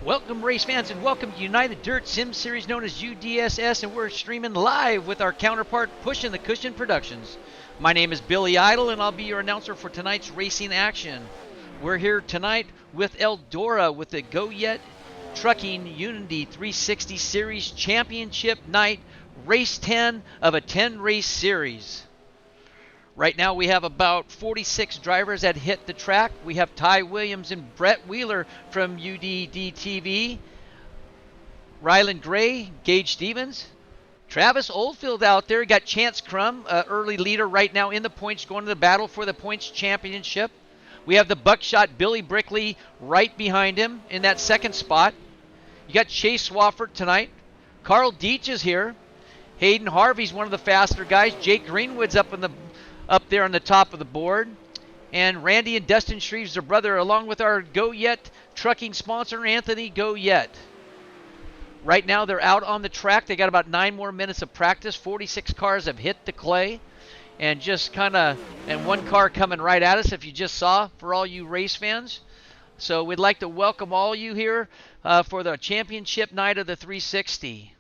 Welcome, race fans, and welcome to United Dirt Sim Series known as UDSS, and we're streaming live with our counterpart, Pushing the Cushion Productions. My name is Billy Idle, and I'll be your announcer for tonight's racing action. We're here tonight with Eldora with the Goyet Trucking Unity 360 Series Championship Night, Race 10 of a 10-race series. Right now we have about 46 drivers that hit the track. We have Ty Williams and Brett Wheeler from UDD-TV, Rylan Gray, Gage Stevens, Travis Oldfield out there. Got Chance Crum, early leader right now in the points, going to the battle for the points championship. We have the buckshot Billy Brickley right behind him in that second spot. You got Chase Swafford tonight. Carl Deitch is here. Hayden Harvey's one of the faster guys. Jake Greenwood's up there on the top of the board. And Randy and Dustin Shreves, their brother, along with our Goyet trucking sponsor, Anthony Goyet. Right now, they're out on the track. They got about 9 more minutes of practice. 46 cars have hit the clay. And one car coming right at us, if you just saw, for all you race fans. So we'd like to welcome all you here for the championship night of the 360.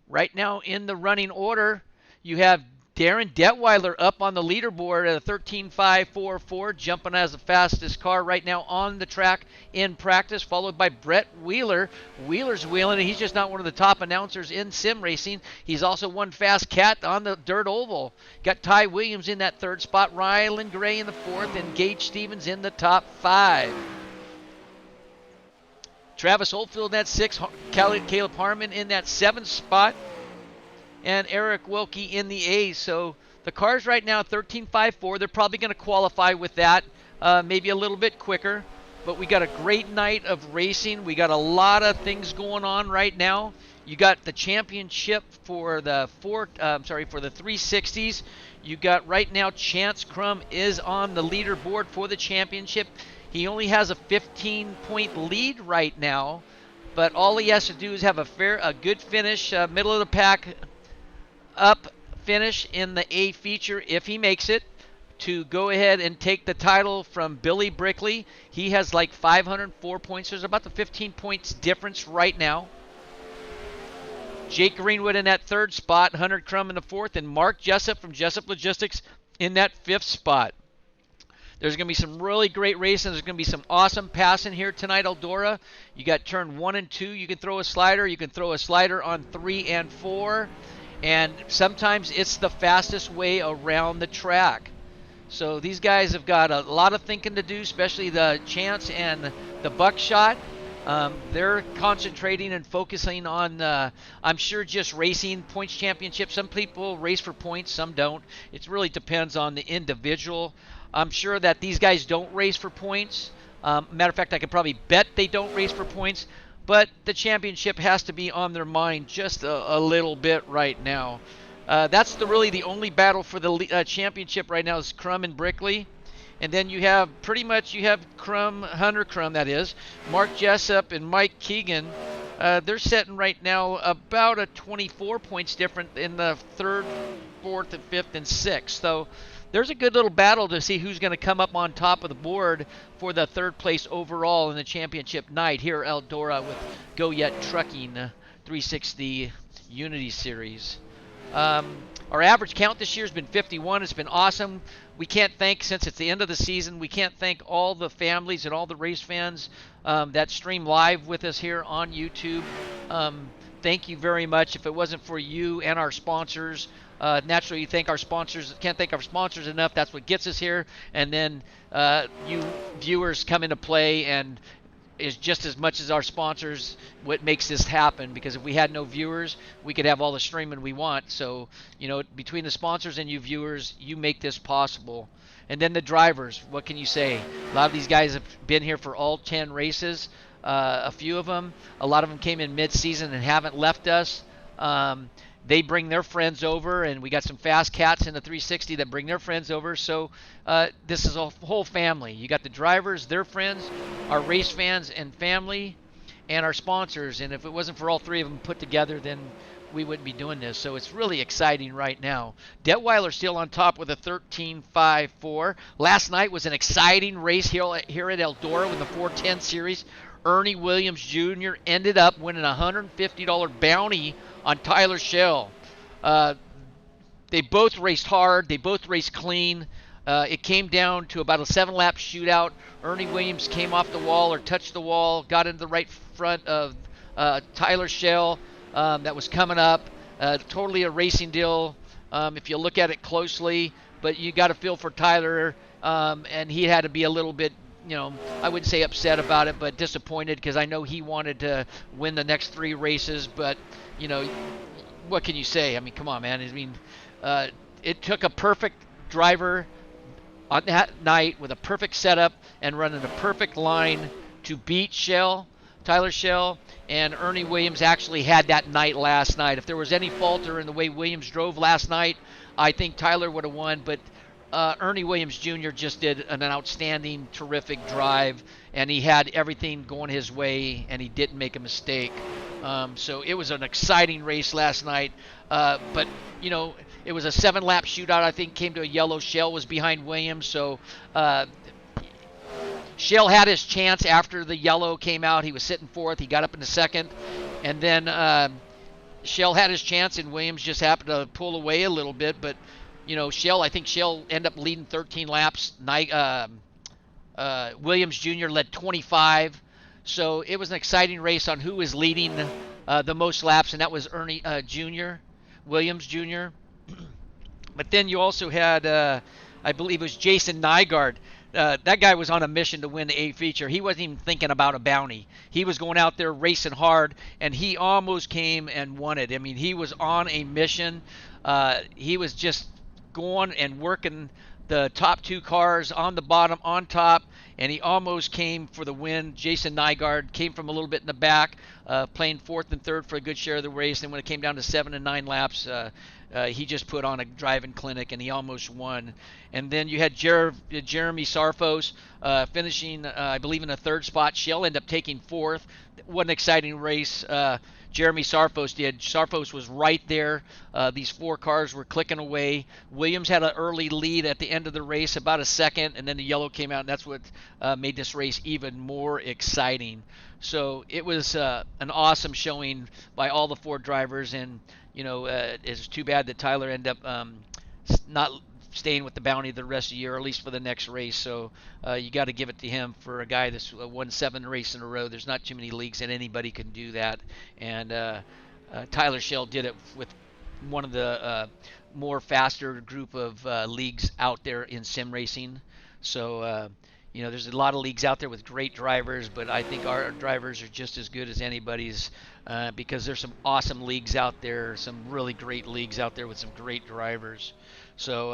Right now, in the running order, you have Darren Detweiler up on the leaderboard at a 13.544, jumping as the fastest car right now on the track in practice, followed by Brett Wheeler. Wheeler's wheeling, and he's just not one of the top announcers in sim racing. He's also one fast cat on the dirt oval. Got Ty Williams in that third spot, Rylan Gray in the fourth, and Gage Stevens in the top 5. Travis Oldfield in that 6, Caleb Harmon in that 7th spot, and Eric Wilkie in the A. So the cars right now 13.54. They're probably going to qualify with that, maybe a little bit quicker. But we got a great night of racing. We got a lot of things going on right now. You got the championship for the 360s. You got right now Chance Crum is on the leaderboard for the championship. He only has a 15-point lead right now, but all he has to do is have a good finish, middle of the pack up finish in the A feature if he makes it, to go ahead and take the title from Billy Brickley. He has like 504 points. There's about the 15 points difference right now. Jake Greenwood in that 3rd spot, Hunter Crum in the 4th, and Mark Jessup from Jessup Logistics in that 5th spot. There's going to be some really great racing. There's going to be some awesome passing here tonight, Eldora. You got turn 1 and 2. You can throw a slider. You can throw a slider on 3 and 4. And sometimes it's the fastest way around the track. So these guys have got a lot of thinking to do, especially the Chance and the Buckshot. They're concentrating and focusing on, I'm sure, just racing points championship. Some people race for points, some don't. It really depends on the individual. I'm sure that these guys don't race for points. Matter of fact, I could probably bet they don't race for points. But the championship has to be on their mind just a little bit right now. That's really the only battle for the championship right now is Crum and Brickley. And then you have Crum, Hunter Crum, that is, Mark Jessup and Mike Keegan. They're setting right now about a 24 points different in the 3rd, 4th, and 5th, and 6th. So there's a good little battle to see who's going to come up on top of the board for the 3rd place overall in the championship night here at Eldora with Goyet Trucking 360 Unity Series. Our average count this year has been 51. It's been awesome. We can't thank, since it's the end of the season, we can't thank all the families and all the race fans that stream live with us here on YouTube. Thank you very much. If it wasn't for you and our sponsors, naturally, can't thank our sponsors enough. That's what gets us here. And then you viewers come into play, and is just as much as our sponsors what makes this happen. Because if we had no viewers, we could have all the streaming we want. So, between the sponsors and you viewers, you make this possible. And then the drivers, what can you say? A lot of these guys have been here for all 10 races. A few of them, a lot of them came in mid-season and haven't left us. They bring their friends over, and we got some fast cats in the 360 that bring their friends over. So this is a whole family. You got the drivers, their friends, our race fans and family, and our sponsors. And if it wasn't for all 3 of them put together, then we wouldn't be doing this. So it's really exciting right now. Detweiler still on top with a 13.54. Last night was an exciting race here at Eldora with the 410 series. Ernie Williams Jr. ended up winning a $150 bounty on Tyler Schell. Uh, they both raced hard. They both raced clean. It came down to about a 7-lap shootout. Ernie Williams came off the wall or touched the wall, got into the right front of Tyler Schell that was coming up. Totally a racing deal if you look at it closely, but you got to feel for Tyler, and he had to be a little bit, I wouldn't say upset about it, but disappointed because I know he wanted to win the next 3 races, but, what can you say? I mean, come on, man. I mean, it took a perfect driver on that night with a perfect setup and running a perfect line to beat Tyler Schell, and Ernie Williams actually had that night last night. If there was any falter in the way Williams drove last night, I think Tyler would have won, but Ernie Williams Jr. just did an outstanding, terrific drive, and he had everything going his way, and he didn't make a mistake. So it was an exciting race last night, but, it was a 7-lap shootout, I think, came to a yellow. Schell was behind Williams, so Schell had his chance after the yellow came out. He was sitting 4th. He got up into 2nd, and then Schell had his chance, and Williams just happened to pull away a little bit, but I think Schell ended up leading 13 laps. Williams Jr. led 25. So it was an exciting race on who was leading the most laps, and that was Ernie Williams Jr. But then you also had, I believe it was Jason Nygaard. That guy was on a mission to win the A feature. He wasn't even thinking about a bounty. He was going out there racing hard, and he almost came and won it. I mean, he was on a mission. He was just going and working the top 2 cars on the bottom, on top, and he almost came for the win. Jason Nygaard came from a little bit in the back, playing 4th and 3rd for a good share of the race. And when it came down to 7 and 9 laps, he just put on a driving clinic, and he almost won. And then you had Jeremy Sarfos finishing, I believe, in the 3rd spot. Schell ended up taking 4th. What an exciting race. Jeremy Sarfos did. Sarfos was right there. These 4 cars were clicking away. Williams had an early lead at the end of the race, about a second, and then the yellow came out, and that's what made this race even more exciting. So it was an awesome showing by all the 4 drivers, and it's too bad that Tyler ended up not staying with the bounty the rest of the year, or at least for the next race. So you got to give it to him for a guy that's won 7 races in a row. There's not too many leagues that anybody can do that, and Tyler Schell did it with one of the more faster group of leagues out there in sim racing. So there's a lot of leagues out there with great drivers, but I think our drivers are just as good as anybody's because there's some awesome leagues out there, some really great leagues out there with some great drivers. So,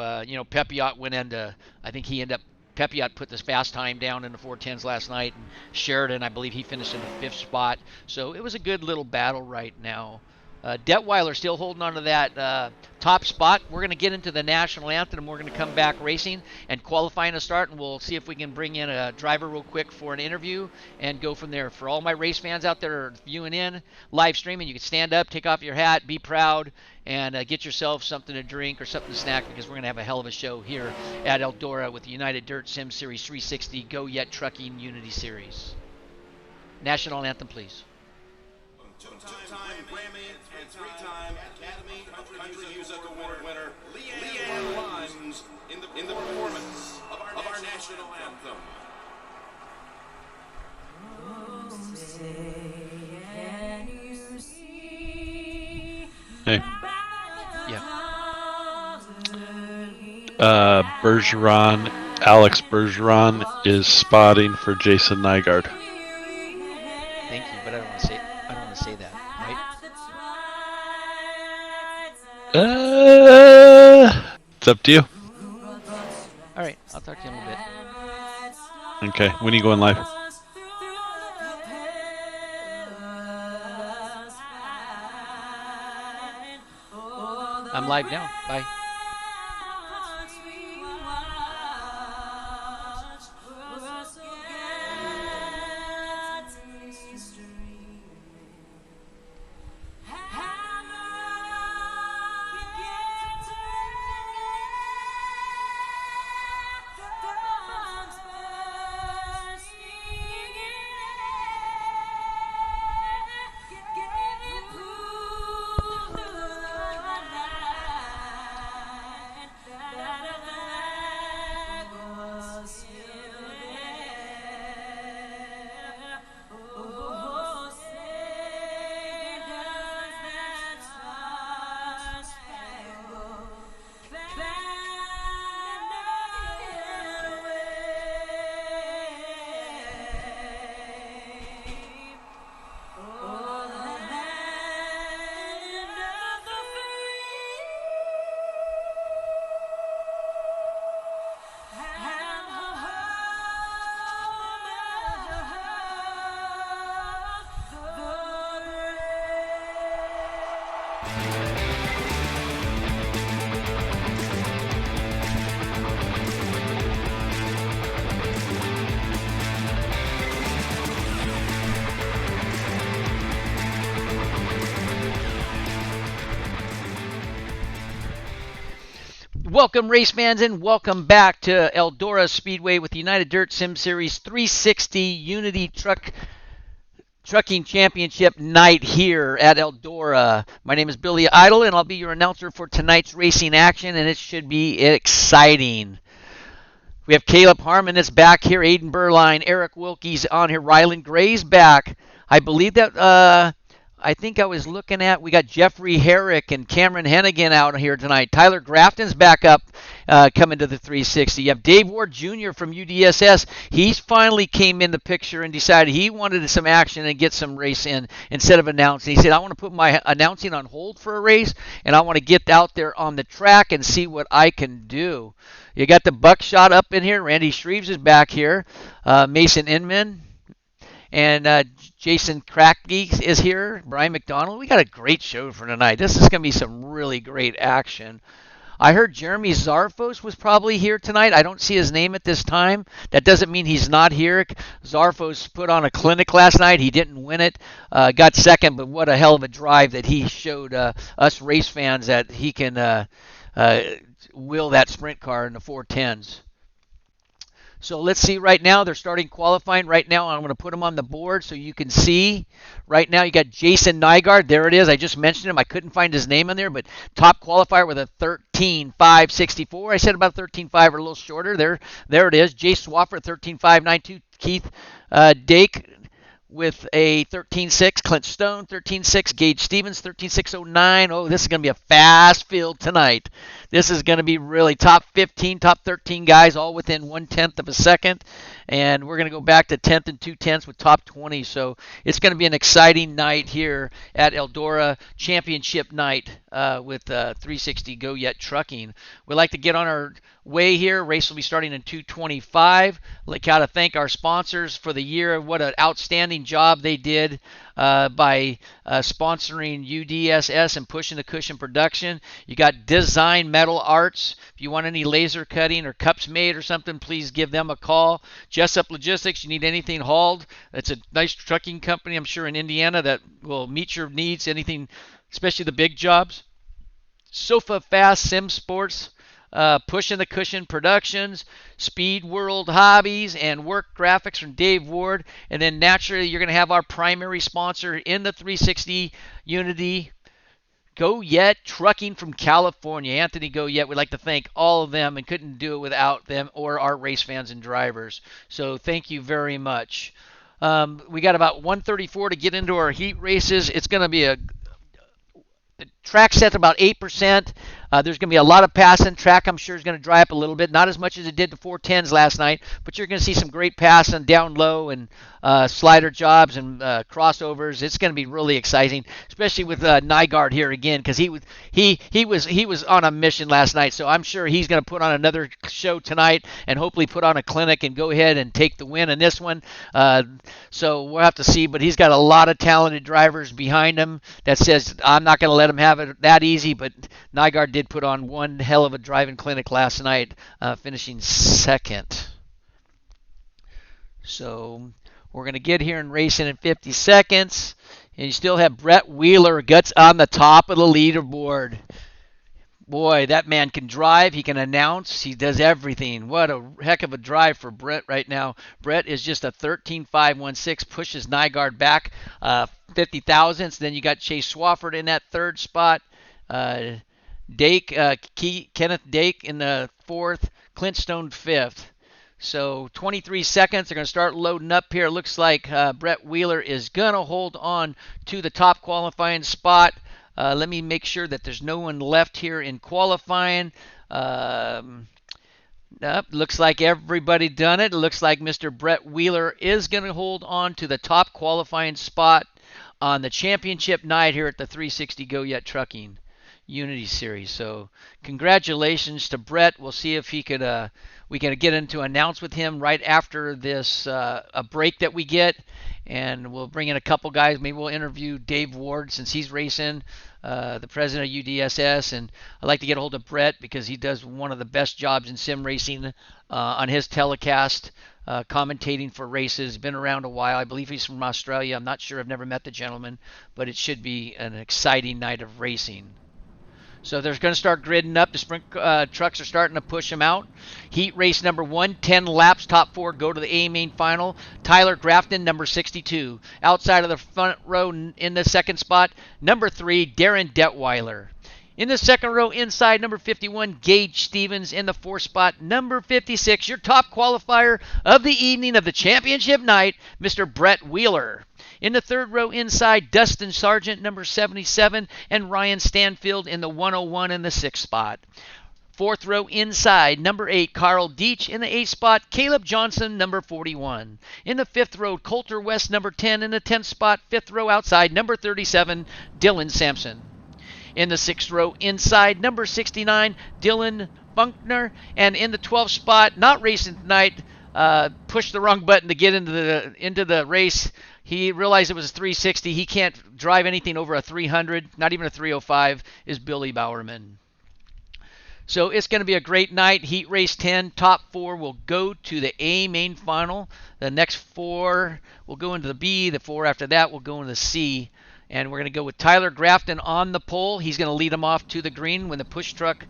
Pepiot went into, I think Pepiot put this fast time down in the 410s last night, and Sheridan, I believe he finished in the 5th spot. So it was a good little battle right now. Detweiler still holding on to that top spot. We're going to get into the national anthem, and we're going to come back racing and qualifying to start, and we'll see if we can bring in a driver real quick for an interview and go from there. For all my race fans out there viewing in, live streaming, you can stand up, take off your hat, be proud, and get yourself something to drink or something to snack, because we're going to have a hell of a show here at Eldora with the United Dirt Sim Series 360 Goyet Trucking Unity Series. National anthem, please. Two-time Grammy and 3-time Academy of Country Music Award winner Leanne Lyons in the performance of our national anthem. Hey. Yeah. Alex Bergeron is spotting for Jason Nygaard. Thank you, but I don't want to say that, right? It's up to you. All right, I'll talk to you in a little bit. Okay, when are you going live? I'm live now. Bye. Welcome, race fans, and welcome back to Eldora Speedway with the United Dirt Sim Series 360 Unity Trucking Championship night here at Eldora. My name is Billy Idle, and I'll be your announcer for tonight's racing action, and it should be exciting. We have Caleb Harmon is back here, Aiden Burline, Eric Wilkie's on here, Ryland Gray's back. I believe that I think I was looking at, we got Jeffrey Herrick and Cameron Hennigan out here tonight. Tyler Grafton's back up coming to the 360. You have Dave Ward Jr. from UDSS. He's finally came in the picture and decided he wanted some action and get some race in instead of announcing. He said, I want to put my announcing on hold for a race, and I want to get out there on the track and see what I can do. You got the Buckshot up in here. Randy Shreves is back here. Mason Inman. And Jason Crackney is here. Brian McDonald. We got a great show for tonight. This is going to be some really great action. I heard Jeremy Zarfos was probably here tonight. I don't see his name at this time. That doesn't mean he's not here. Zarfos put on a clinic last night. He didn't win it. Got second, but what a hell of a drive that he showed us race fans that he can will that sprint car in the 410s. So let's see right now. They're starting qualifying right now. I'm going to put them on the board so you can see. Right now you got Jason Nygaard. There it is. I just mentioned him. I couldn't find his name on there, but top qualifier with a 13.564. I said about 13.5 or a little shorter. There it is. Jay Swafford, 13.592. Keith Dake with a 13.6. Clint Stone, 13.6. Gage Stevens, 13.609. Oh, this is going to be a fast field tonight. This is going to be really top 15, top 13 guys all within 1/10 of a second. And we're going to go back to 10th and 2/10 with top 20. So it's going to be an exciting night here at Eldora Championship night with 360 Goyet Trucking. We'd like to get on our way here. Race will be starting in 2:25. Like how to thank our sponsors for the year. What an outstanding job they did by sponsoring UDSS and pushing the cushion production. You got Design Metal Arts. If you want any laser cutting or cups made or something, please give them a call. Jessup Logistics, you need anything hauled. It's a nice trucking company, I'm sure, in Indiana that will meet your needs, anything, especially the big jobs. Sofa Fast Sim Sports. Pushing the Cushion Productions, Speed World Hobbies, and Work Graphics from Dave Ward. And then naturally, you're going to have our primary sponsor in the 360 Unity, Goyet Trucking from California. Anthony Goyet, we'd like to thank all of them and couldn't do it without them or our race fans and drivers. So thank you very much. We got about 134 to get into our heat races. It's going to be the track set's about 8%. There's going to be a lot of passing. Track, I'm sure, is going to dry up a little bit. Not as much as it did the 410s last night, but you're going to see some great passing down low and slider jobs and crossovers. It's going to be really exciting, especially with Nygaard here again, because he was on a mission last night. So I'm sure he's going to put on another show tonight and hopefully put on a clinic and go ahead and take the win in this one. So we'll have to see, but he's got a lot of talented drivers behind him that says I'm not going to let him have it that easy. But Nygaard did put on one hell of a driving clinic last night, finishing second. So we're going to get here and racing in 50 seconds. And you still have Brett Wheeler guts on the top of the leaderboard. Boy, that man can drive. He can announce. He does everything. What a heck of a drive for Brett right now. Brett is just a 13.516, pushes Nygaard back 50 thousandths. Then you got Chase Swafford in that third spot. Kenneth Dake in the fourth. Clint Stone fifth. So 23 seconds. They're going to start loading up here. Looks like Brett Wheeler is going to hold on to the top qualifying spot. Let me make sure that there's no one left here in qualifying. Looks like everybody done it. It looks like Mr. Brett Wheeler is going to hold on to the top qualifying spot on the championship night here at the 360 Goyet Trucking Unity Series. So congratulations to Brett. We'll see if he could we can get into announce with him right after this a break that we get, and we'll bring in a couple guys. Maybe we'll interview Dave Ward since he's racing, the president of UDSS, and I'd like to get a hold of Brett because he does one of the best jobs in sim racing on his telecast, commentating for races. Been around a while. I believe he's from Australia. I'm not sure. I've never met the gentleman, but it should be an exciting night of racing. So they're going to start gridding up. The sprint trucks are starting to push them out. Heat race number 1, 10 laps, top 4 go to the A main final. Tyler Grafton, number 62. Outside of the front row in the second spot, number 3, Darren Detweiler. In the second row inside, number 51, Gage Stevens. In the 4th spot, number 56, your top qualifier of the evening of the championship night, Mr. Brett Wheeler. In the 3rd row inside, Dustin Sargent, number 77, and Ryan Stanfield in the 101 in the 6th spot. 4th row inside, number 8, Carl Deach. In the 8th spot, Caleb Johnson, number 41. In the 5th row, Coulter West, number 10. In the 10th spot, 5th row outside, number 37, Dylan Sampson. In the 6th row inside, number 69, Dylan Bunkner. And in the 12th spot, not racing tonight, pushed the wrong button to get into the race. He realized it was a 360. He can't drive anything over a 300, not even a 305, is Billy Bowerman. So it's going to be a great night. Heat race 10, top 4 will go to the A main final. The next 4 will go into the B. The 4 after that will go into the C. And we're going to go with Tyler Grafton on the pole. He's going to lead them off to the green when the push truck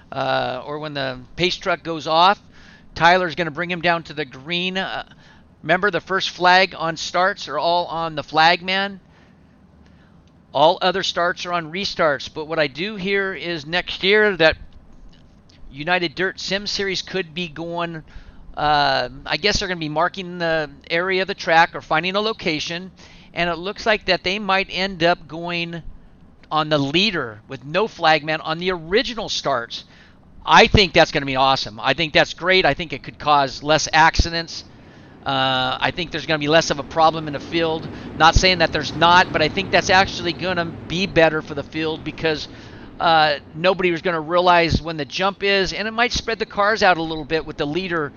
or when the pace truck goes off. Tyler's going to bring him down to the green. Remember, the first flag on starts are all on the flagman. All other starts are on restarts. But what I do hear is next year that United Dirt Sim Series could be going, I guess they're going to be marking the area of the track or finding a location. And it looks like that they might end up going on the leader with no flagman on the original starts. I think that's going to be awesome. I think that's great. I think it could cause less accidents. I think there's going to be less of a problem in the field. Not saying that there's not, but I think that's actually going to be better for the field because nobody was going to realize when the jump is, and it might spread the cars out a little bit with the leader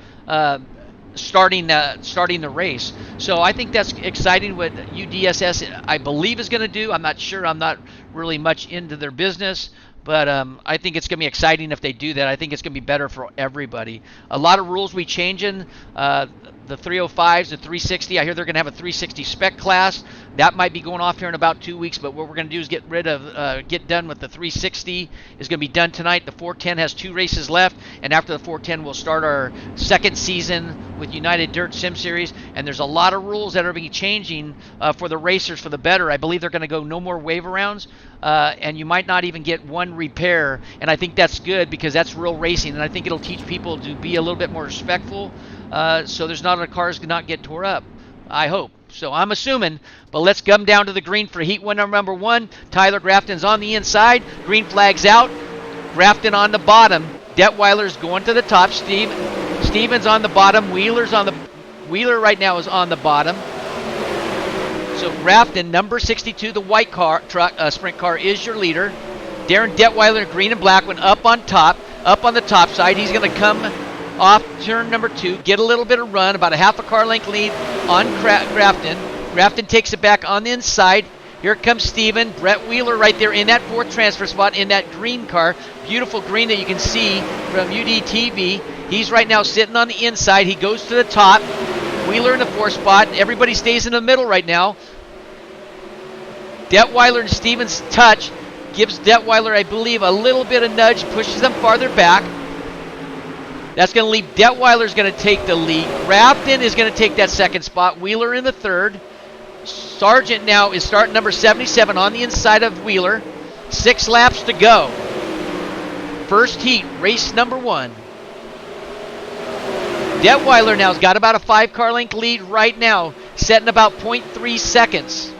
starting the race. So I think that's exciting what UDSS, I believe, is going to do. I'm not sure. I'm not really much into their business. But I think it's going to be exciting if they do that. I think it's going to be better for everybody. A lot of rules we changing. The 305s, the 360. I hear they're going to have a 360 spec class. That might be going off here in about 2 weeks. But what we're going to do is get done with the 360. Is going to be done tonight. The 410 has 2 races left. And after the 410, we'll start our second season with United Dirt Sim Series. And there's a lot of rules that are being changing for the racers for the better. I believe they're going to go no more wave arounds. And you might not even get one repair, and I think that's good because that's real racing, and I think it'll teach people to be a little bit more respectful, so there's not a cars not get tore up. I hope. So I'm assuming, but let's come down to the green for heat one number 1. Tyler Grafton's on the inside. Green flag's out. Grafton on the bottom. Detweiler's going to the top. Stevens on the bottom. Wheeler right now is on the bottom. So Grafton, number 62, the white car sprint car, is your leader. Darren Detweiler, green and black one, up on the top side. He's going to come off turn number 2, get a little bit of run, about a half a car length lead on Grafton. Grafton takes it back on the inside. Here comes Steven. Brett Wheeler right there in that 4th transfer spot in that green car. Beautiful green that you can see from UDTV. He's right now sitting on the inside. He goes to the top. Wheeler in the 4th spot. Everybody stays in the middle right now. Detweiler and Stevens touch. Gives Detweiler, I believe, a little bit of nudge. Pushes them farther back. That's going to leave Detweiler's going to take the lead. Grafton is going to take that 2nd spot. Wheeler in the 3rd. Sargent now is starting number 77 on the inside of Wheeler. 6 laps to go. First heat, race number 1. Detweiler now has got about a 5-car length lead right now, setting about 0.3 seconds.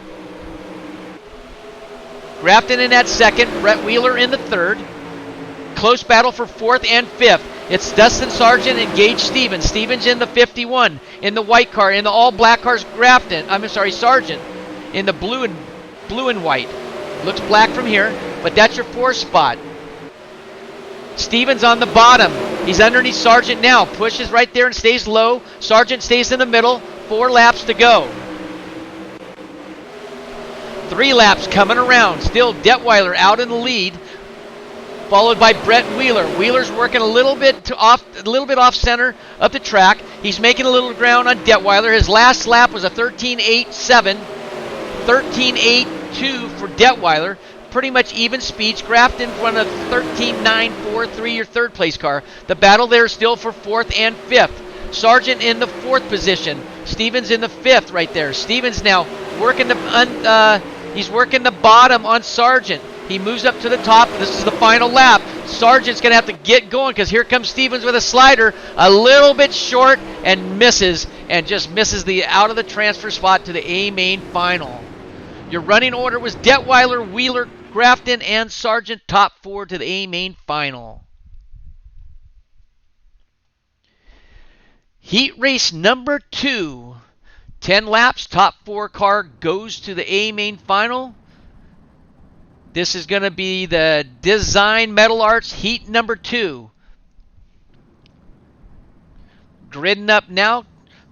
Grafton in that 2nd, Brett Wheeler in the 3rd. Close battle for 4th and 5th. It's Dustin Sargent and Gage Stevens. Stevens in the 51, in the white car, in the all black cars. Sargent in the blue and white. Looks black from here, but that's your 4th spot. Stevens on the bottom. He's underneath Sargent now. Pushes right there and stays low. Sargent stays in the middle. 4 laps to go. 3 laps coming around. Still Detweiler out in the lead, followed by Brett Wheeler. Wheeler's working a little bit off center of the track. He's making a little ground on Detweiler. His last lap was a 13.87, 13.82 for Detweiler. Pretty much even speeds. Graft in front of 13.943, your third place car. The battle there is still for 4th and 5th. Sargent in the 4th position. Stevens in the 5th right there. Stevens now working he's working the bottom on Sargent. He moves up to the top. This is the final lap. Sargent's going to have to get going because here comes Stevens with a slider. A little bit short and misses. And just misses the out of the transfer spot to the A main final. Your running order was Detweiler, Wheeler, Grafton, and Sargent, top 4 to the A main final. Heat race number 2. 10 laps, top 4 car goes to the A main final. This is going to be the Design Metal Arts Heat number 2. Gridding up now.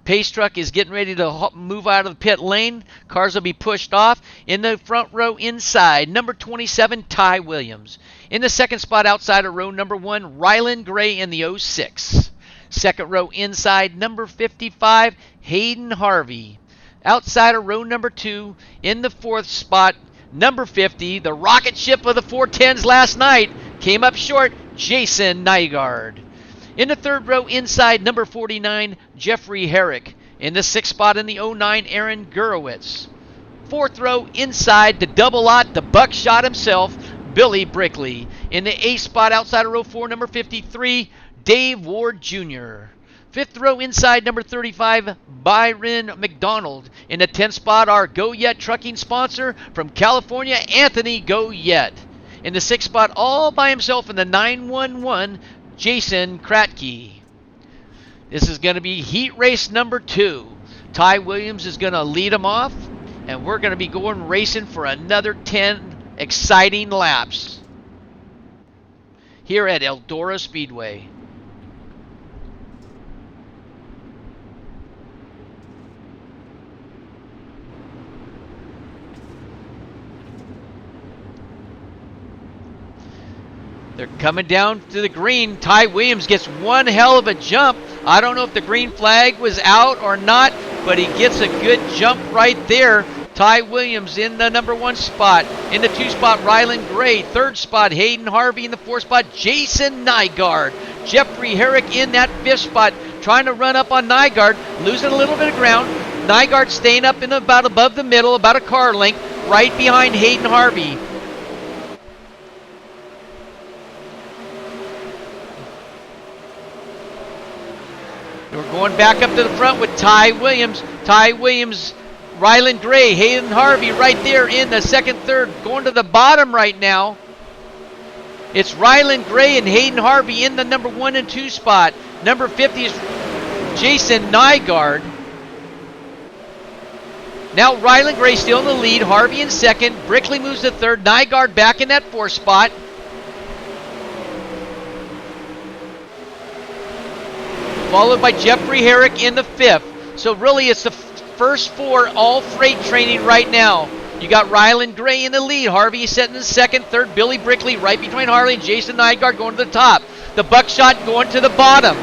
Pace truck is getting ready to move out of the pit lane. Cars will be pushed off. In the front row inside, number 27, Ty Williams. In the second spot outside of row number 1, Ryland Gray in the 06. Second row inside, number 55, Hayden Harvey. Outside of row number 2, in the 4th spot, number 50, the rocket ship of the 410s last night, came up short, Jason Nygaard. In the 3rd row inside, number 49, Jeffrey Herrick. In the 6th spot in the 09, Aaron Gurowitz. 4th row inside, the double-lot, the buckshot himself, Billy Brickley. In the 8th spot outside of row 4, number 53, Dave Ward Jr. 5th row inside, number 35, Byron McDonald. In the 10th spot, our Goyet trucking sponsor from California, Anthony Goyet. In the 6th spot, all by himself in the 911, Jason Kratke. This is going to be heat race number 2. Ty Williams is going to lead them off, and we're going to be going racing for another 10 exciting laps here at Eldora Speedway. They're coming down to the green. Ty Williams gets one hell of a jump. I don't know if the green flag was out or not, but he gets a good jump right there. Ty Williams in the number 1 spot. In the 2 spot, Ryland Gray. 3rd spot, Hayden Harvey. In the 4th spot, Jason Nygaard. Jeffrey Herrick in that 5th spot, trying to run up on Nygaard, losing a little bit of ground. Nygaard staying up in about above the middle, about a car length, right behind Hayden Harvey. We're going back up to the front with Ty Williams. Ty Williams, Ryland Gray, Hayden Harvey right there in the 2nd, 3rd. Going to the bottom right now. It's Ryland Gray and Hayden Harvey in the number 1 and 2 spot. Number 50 is Jason Nygaard. Now Ryland Gray still in the lead. Harvey in 2nd. Brickley moves to 3rd. Nygaard back in that 4th spot. Followed by Jeffrey Herrick in the 5th. So really it's the first 4 all freight training right now. You got Ryland Gray in the lead. Harvey setting in 2nd, 3rd. Billy Brickley right behind Harley and Jason Nygaard going to the top. The buckshot going to the bottom.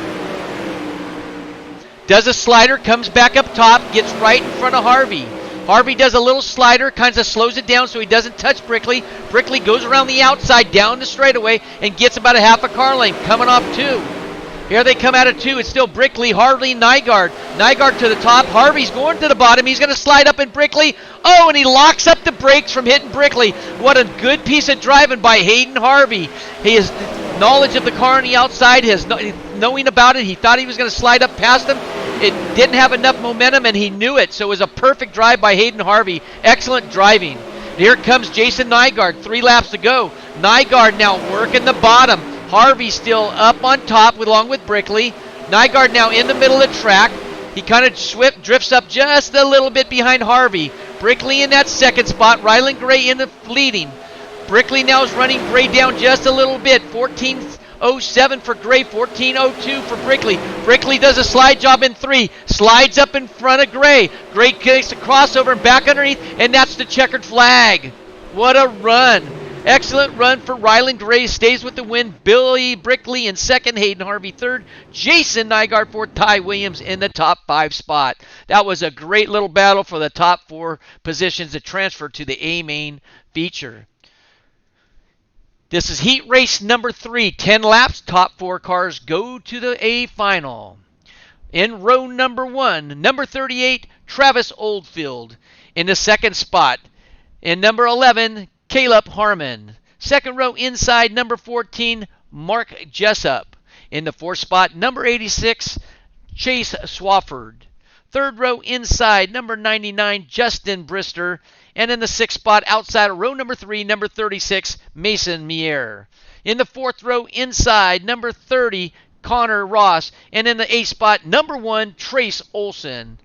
Does a slider, comes back up top, gets right in front of Harvey. Harvey does a little slider, kind of slows it down so he doesn't touch Brickley. Brickley goes around the outside down the straightaway and gets about a half a car length, coming off 2. Here they come out of 2. It's still Brickley, Harley, Nygaard. Nygaard to the top. Harvey's going to the bottom. He's going to slide up in Brickley. Oh, and he locks up the brakes from hitting Brickley. What a good piece of driving by Hayden Harvey. He has knowledge of the car on the outside, his knowing about it. He thought he was going to slide up past him. It didn't have enough momentum, and he knew it. So it was a perfect drive by Hayden Harvey. Excellent driving. Here comes Jason Nygaard. 3 laps to go. Nygaard now working the bottom. Harvey still up on top along with Brickley. Nygaard now in the middle of the track. He kind of drifts up just a little bit behind Harvey. Brickley in that 2nd spot. Ryland Gray in the leading. Brickley now is running Gray down just a little bit. 14:07 for Gray, 14:02 for Brickley. Brickley does a slide job in 3, slides up in front of Gray. Gray takes a crossover and back underneath, and that's the checkered flag. What a run. Excellent run for Ryland Gray. Stays with the win. Billy Brickley in second. Hayden Harvey third. Jason Nygaard fourth. Ty Williams in the top 5 spot. That was a great little battle for the top 4 positions that transferred to the A main feature. This is heat race number 3. 10 laps. Top 4 cars go to the A final. In row number 1, number 38, Travis Oldfield in the second spot. In number 11, Caleb Harmon. Second row inside, number 14, Mark Jessup. In the 4th spot, number 86, Chase Swafford. Third row inside, number 99, Justin Brister. And in the 6th spot, outside of row number 3, number 36, Mason Mier. In the 4th row inside, number 30, Connor Ross. And in the 8th spot, number 1, Trace Olson.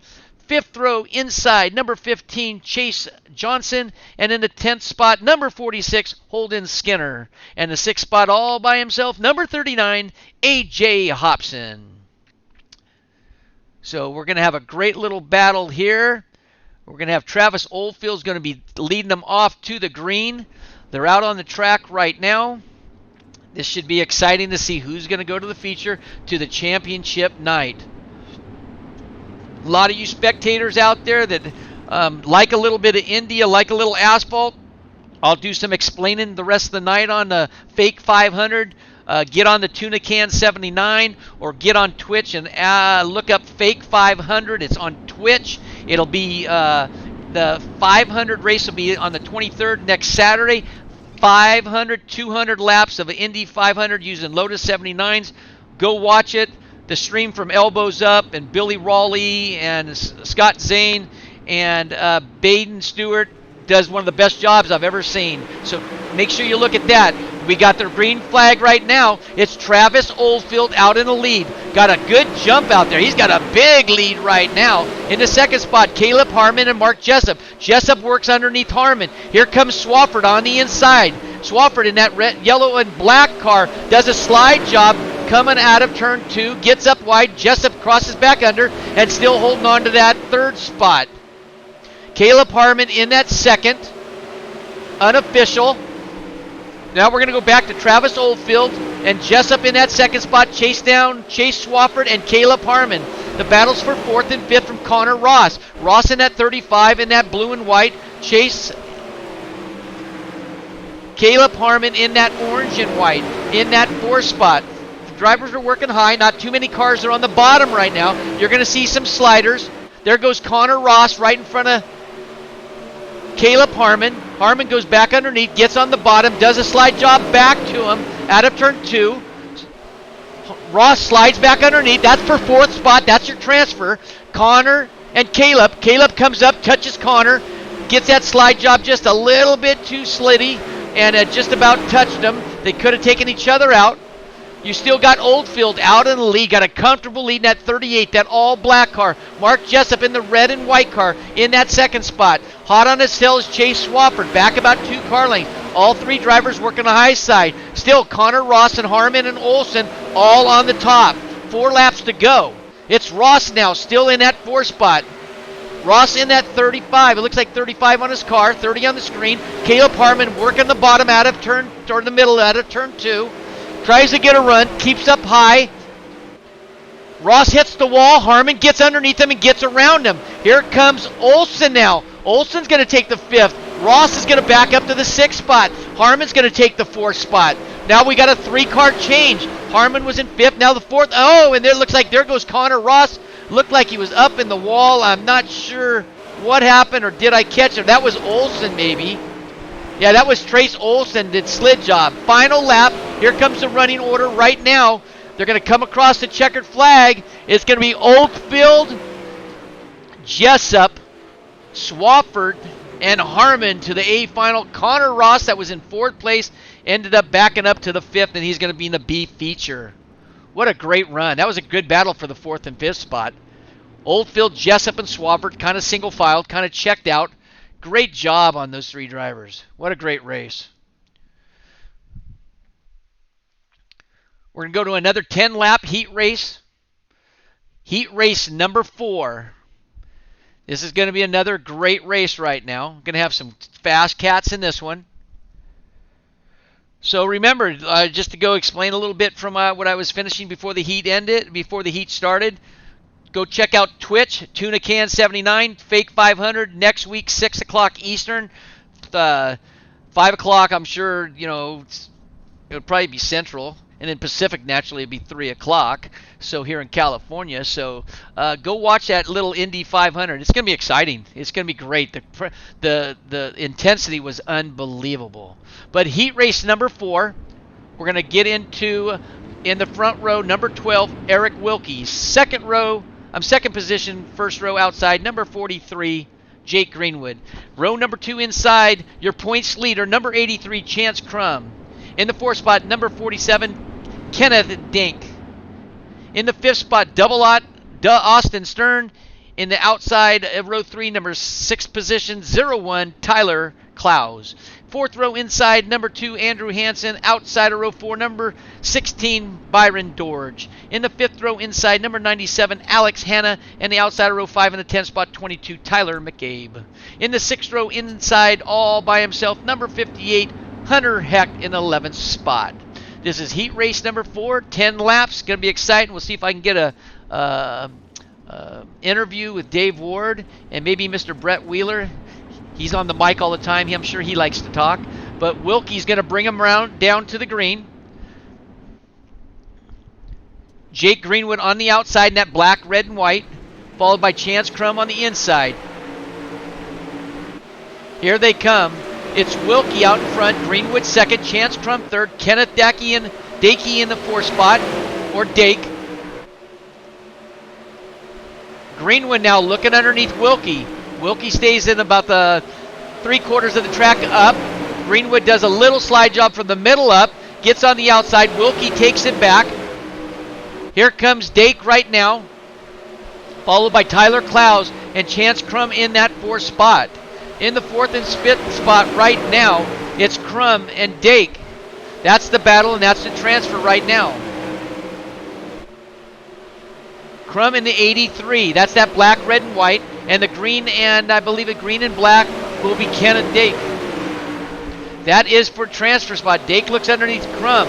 5th row inside, number 15, Chase Johnson. And in the 10th spot, number 46, Holden Skinner. And the 6th spot all by himself, number 39, A.J. Hobson. So we're going to have a great little battle here. We're going to have Travis Oldfield's going to be leading them off to the green. They're out on the track right now. This should be exciting to see who's going to go to the feature to the championship night. A lot of you spectators out there that like a little bit of India, like a little asphalt. I'll do some explaining the rest of the night on the Fake 500. Get on the Tuna Can 79 or get on Twitch and look up Fake 500. It's on Twitch. It'll be the 500 race will be on the 23rd next Saturday. 500, 200 laps of an Indy 500 using Lotus 79s. Go watch it. The stream from Elbows Up and Billy Raleigh and Scott Zane and Baden Stewart does one of the best jobs I've ever seen. So make sure you look at that. We got the green flag right now. It's Travis Oldfield out in the lead. Got a good jump out there. He's got a big lead right now. In the second spot, Caleb Harmon and Mark Jessup. Jessup works underneath Harmon. Here comes Swafford on the inside. Swafford in that red, yellow, and black car does a slide job coming out of turn 2. Gets up wide. Jessup crosses back under and still holding on to that third spot. Caleb Harmon in that second. Unofficial. Now we're going to go back to Travis Oldfield and Jessup in that second spot. Chase down Chase Swafford and Caleb Harmon. The battles for 4th and 5th from Connor Ross. Ross in that 35 in that blue and white. Chase Caleb Harmon in that orange and white in that 4th spot. The drivers are working high. Not too many cars are on the bottom right now. You're going to see some sliders. There goes Connor Ross right in front of Caleb Harmon. Harmon goes back underneath, gets on the bottom, does a slide job back to him out of turn 2. Ross slides back underneath. That's for 4th spot. That's your transfer. Connor and Caleb. Caleb comes up, touches Connor, gets that slide job just a little bit too slitty, and just about touched them. They could have taken each other out. You still got Oldfield out in the lead. Got a comfortable lead in that 38, that all-black car. Mark Jessup in the red and white car in that second spot. Hot on his tail is Chase Swafford, back about 2 car lengths. All 3 drivers working the high side. Still Connor Ross and Harmon and Olson all on the top. 4 laps to go. It's Ross now, still in that 4th spot. Ross in that 35. It looks like 35 on his car, 30 on the screen. Caleb Harmon working the bottom out of turn, toward the middle out of turn 2. Tries to get a run, keeps up high. Ross hits the wall. Harmon gets underneath him and gets around him. Here comes Olson now. Olson's going to take the 5th. Ross is going to back up to the 6th spot. Harmon's going to take the 4th spot. Now we got a 3-car change. Harmon was in 5th, now the 4th. Oh, and there looks like there goes Connor Ross. Looked like he was up in the wall. I'm not sure what happened, or did I catch him? That was Olson maybe. Yeah, that was Trace Olson did slid job. Final lap. Here comes the running order right now. They're going to come across the checkered flag. It's going to be Oldfield, Jessup, Swafford, and Harmon to the A final. Connor Ross, that was in 4th place, ended up backing up to the 5th, and he's going to be in the B feature. What a great run. That was a good battle for the 4th and 5th spot. Oldfield, Jessup, and Swafford kind of single-filed, kind of checked out. Great job on those 3 drivers. What a great race. We're going to go to another 10-lap heat race. Heat race number 4. This is going to be another great race right now. Going to have some fast cats in this one. So remember, just to go explain a little bit from what I was finishing before the heat ended, before the heat started. Go check out Twitch, Tuna Can 79, Fake 500 next week, 6 o'clock Eastern, 5 o'clock. I'm sure it'll probably be Central, and then Pacific naturally it'd be 3 o'clock. So here in California, so go watch that little Indy 500. It's gonna be exciting. It's gonna be great. The intensity was unbelievable. But heat race number 4, we're gonna get into in the front row, number 12, Eric Wilkie. Second position, first row outside, number 43, Jake Greenwood. Row number 2 inside, your points leader, number 83, Chance Crum. In the 4th spot, number 47, Kenneth Dink. In the 5th spot, Austin Stern. In the outside, row 3, number 6 position, 01, Tyler Klaus. 4th row inside, number 2, Andrew Hansen. Outside of row 4, number 16, Byron Dorge. In the 5th row inside, number 97, Alex Hanna. And the outside of row 5 in the 10th spot, 22, Tyler McCabe. In the 6th row inside, all by himself, number 58, Hunter Hecht in the 11th spot. This is heat race number 4, 10 laps. Going to be exciting. We'll see if I can get a interview with Dave Ward and maybe Mr. Brett Wheeler. He's on the mic all the time. I'm sure he likes to talk. But Wilkie's going to bring him around down to the green. Jake Greenwood on the outside in that black, red, and white, followed by Chance Crum on the inside. Here they come. It's Wilkie out in front, Greenwood second, Chance Crum third, Kenneth Dakey in the 4th spot, or Dake. Greenwood now looking underneath Wilkie. Wilkie stays in about the 3/4 of the track up. Greenwood does a little slide job from the middle up, gets on the outside. Wilkie takes it back. Here comes Dake right now, followed by Tyler Klaus and Chance Crum in that 4th spot. In the 4th and 5th spot right now, it's Crum and Dake. That's the battle, and that's the transfer right now. Crum in the 83. That's that black, red, and white. And the green and, I believe it green and black, will be Kenneth Dake. That is for transfer spot. Dake looks underneath Crum.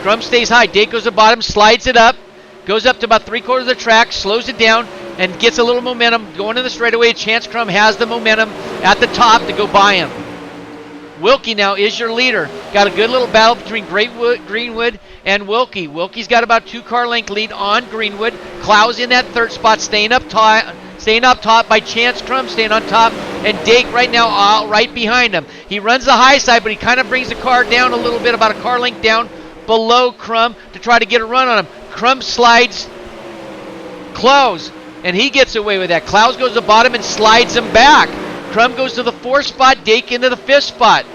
Crum stays high. Dake goes to the bottom, slides it up, goes up to about 3/4 of the track, slows it down, and gets a little momentum going in the straightaway. Chance Crum has the momentum at the top to go by him. Wilkie now is your leader. Got a good little battle between Greenwood and Wilkie. Wilkie's got about 2-car length lead on Greenwood. Klaus in that 3rd spot, staying up top by Chance Crum, staying on top, and Dake right now right behind him. He runs the high side, but he kind of brings the car down a little bit, about a car length down below Crum to try to get a run on him. Crum slides Klaus, and he gets away with that. Klaus goes to the bottom and slides him back. Crum goes to the 4th spot, Dake into the 5th spot.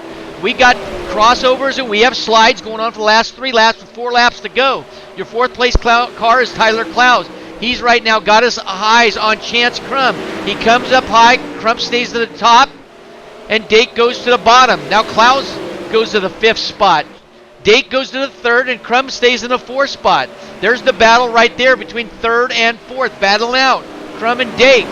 We got crossovers and we have slides going on for the last 3 laps with 4 laps to go. Your 4th place car is Tyler Klaus. He's right now got his eyes on Chance Crum. He comes up high, Crum stays to the top, and Dake goes to the bottom. Now Klaus goes to the 5th spot. Dake goes to the 3rd, and Crum stays in the 4th spot. There's the battle right there between 3rd and 4th, battling out. Crum and Dake.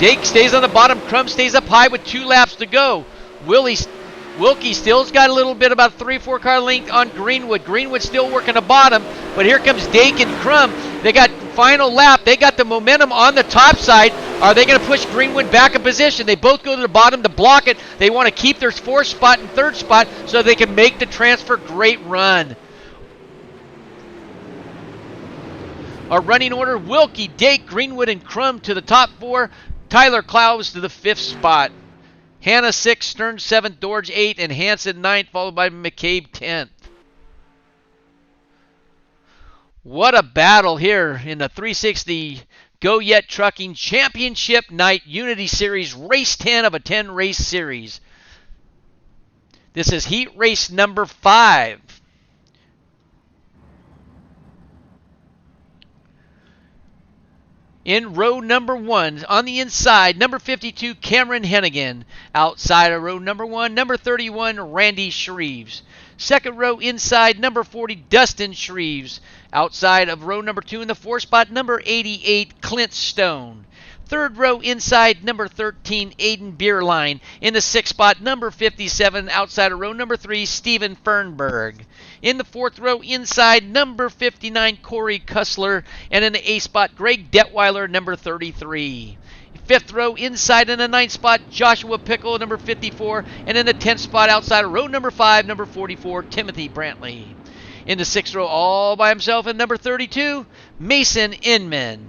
Dake stays on the bottom. Crum stays up high with 2 laps to go. Wilkie still's got a little bit, about 3-4 car length on Greenwood. Greenwood still working the bottom, but here comes Dake and Crum. They got final lap. They got the momentum on the top side. Are they going to push Greenwood back in position? They both go to the bottom to block it. They want to keep their 4th spot and 3rd spot so they can make the transfer. Great run. Our running order: Wilkie, Dake, Greenwood, and Crum to the top 4. Tyler Klaus to the 5th spot. Hanna 6th, Stern 7th, Dorge 8th, and Hansen 9th, followed by McCabe 10th. What a battle here in the 360 Goyet Trucking Championship Night Unity Series, race 10 of a 10-race series. This is heat race number 5. In row number 1, on the inside, number 52, Cameron Hennigan. Outside of row number 1, number 31, Randy Shreves. Second row inside, number 40, Dustin Shreves. Outside of row number 2 in the 4 spot, number 88, Clint Stone. Third row inside, number 13, Aiden Bierlein. In the 6th spot, number 57, outside of row number 3, Steven Fernberg. In the 4th row inside, number 59, Corey Kussler. And in the 8th spot, Greg Detweiler, number 33. 5th row inside in the 9th spot, Joshua Pickle, number 54. And in the 10th spot outside of row number 5, number 44, Timothy Brantley. In the 6th row all by himself in number 32, Mason Inman.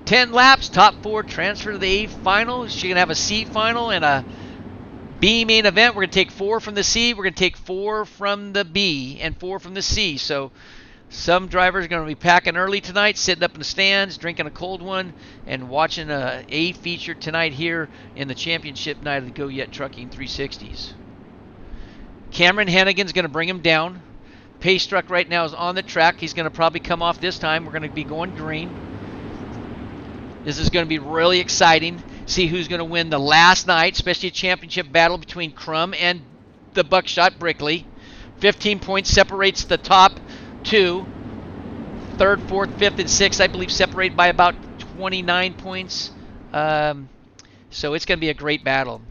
10 laps, top 4 transfer to the A final. She's going to have a C final and a B main event. We're going to take 4 from the C. We're going to take 4 from the B and 4 from the C. So some drivers are going to be packing early tonight, sitting up in the stands, drinking a cold one, and watching a A feature tonight here in the championship night of the Goyet Trucking 360s. Cameron Hennigan's going to bring him down. Pace truck right now is on the track. He's going to probably come off this time. We're going to be going green. This is going to be really exciting. See who's going to win the last night, especially a championship battle between Crum and the Buckshot Brickley. 15 points separates the top 2. 3rd, 4th, 5th, and 6th, I believe, separated by about 29 points. So it's going to be a great battle.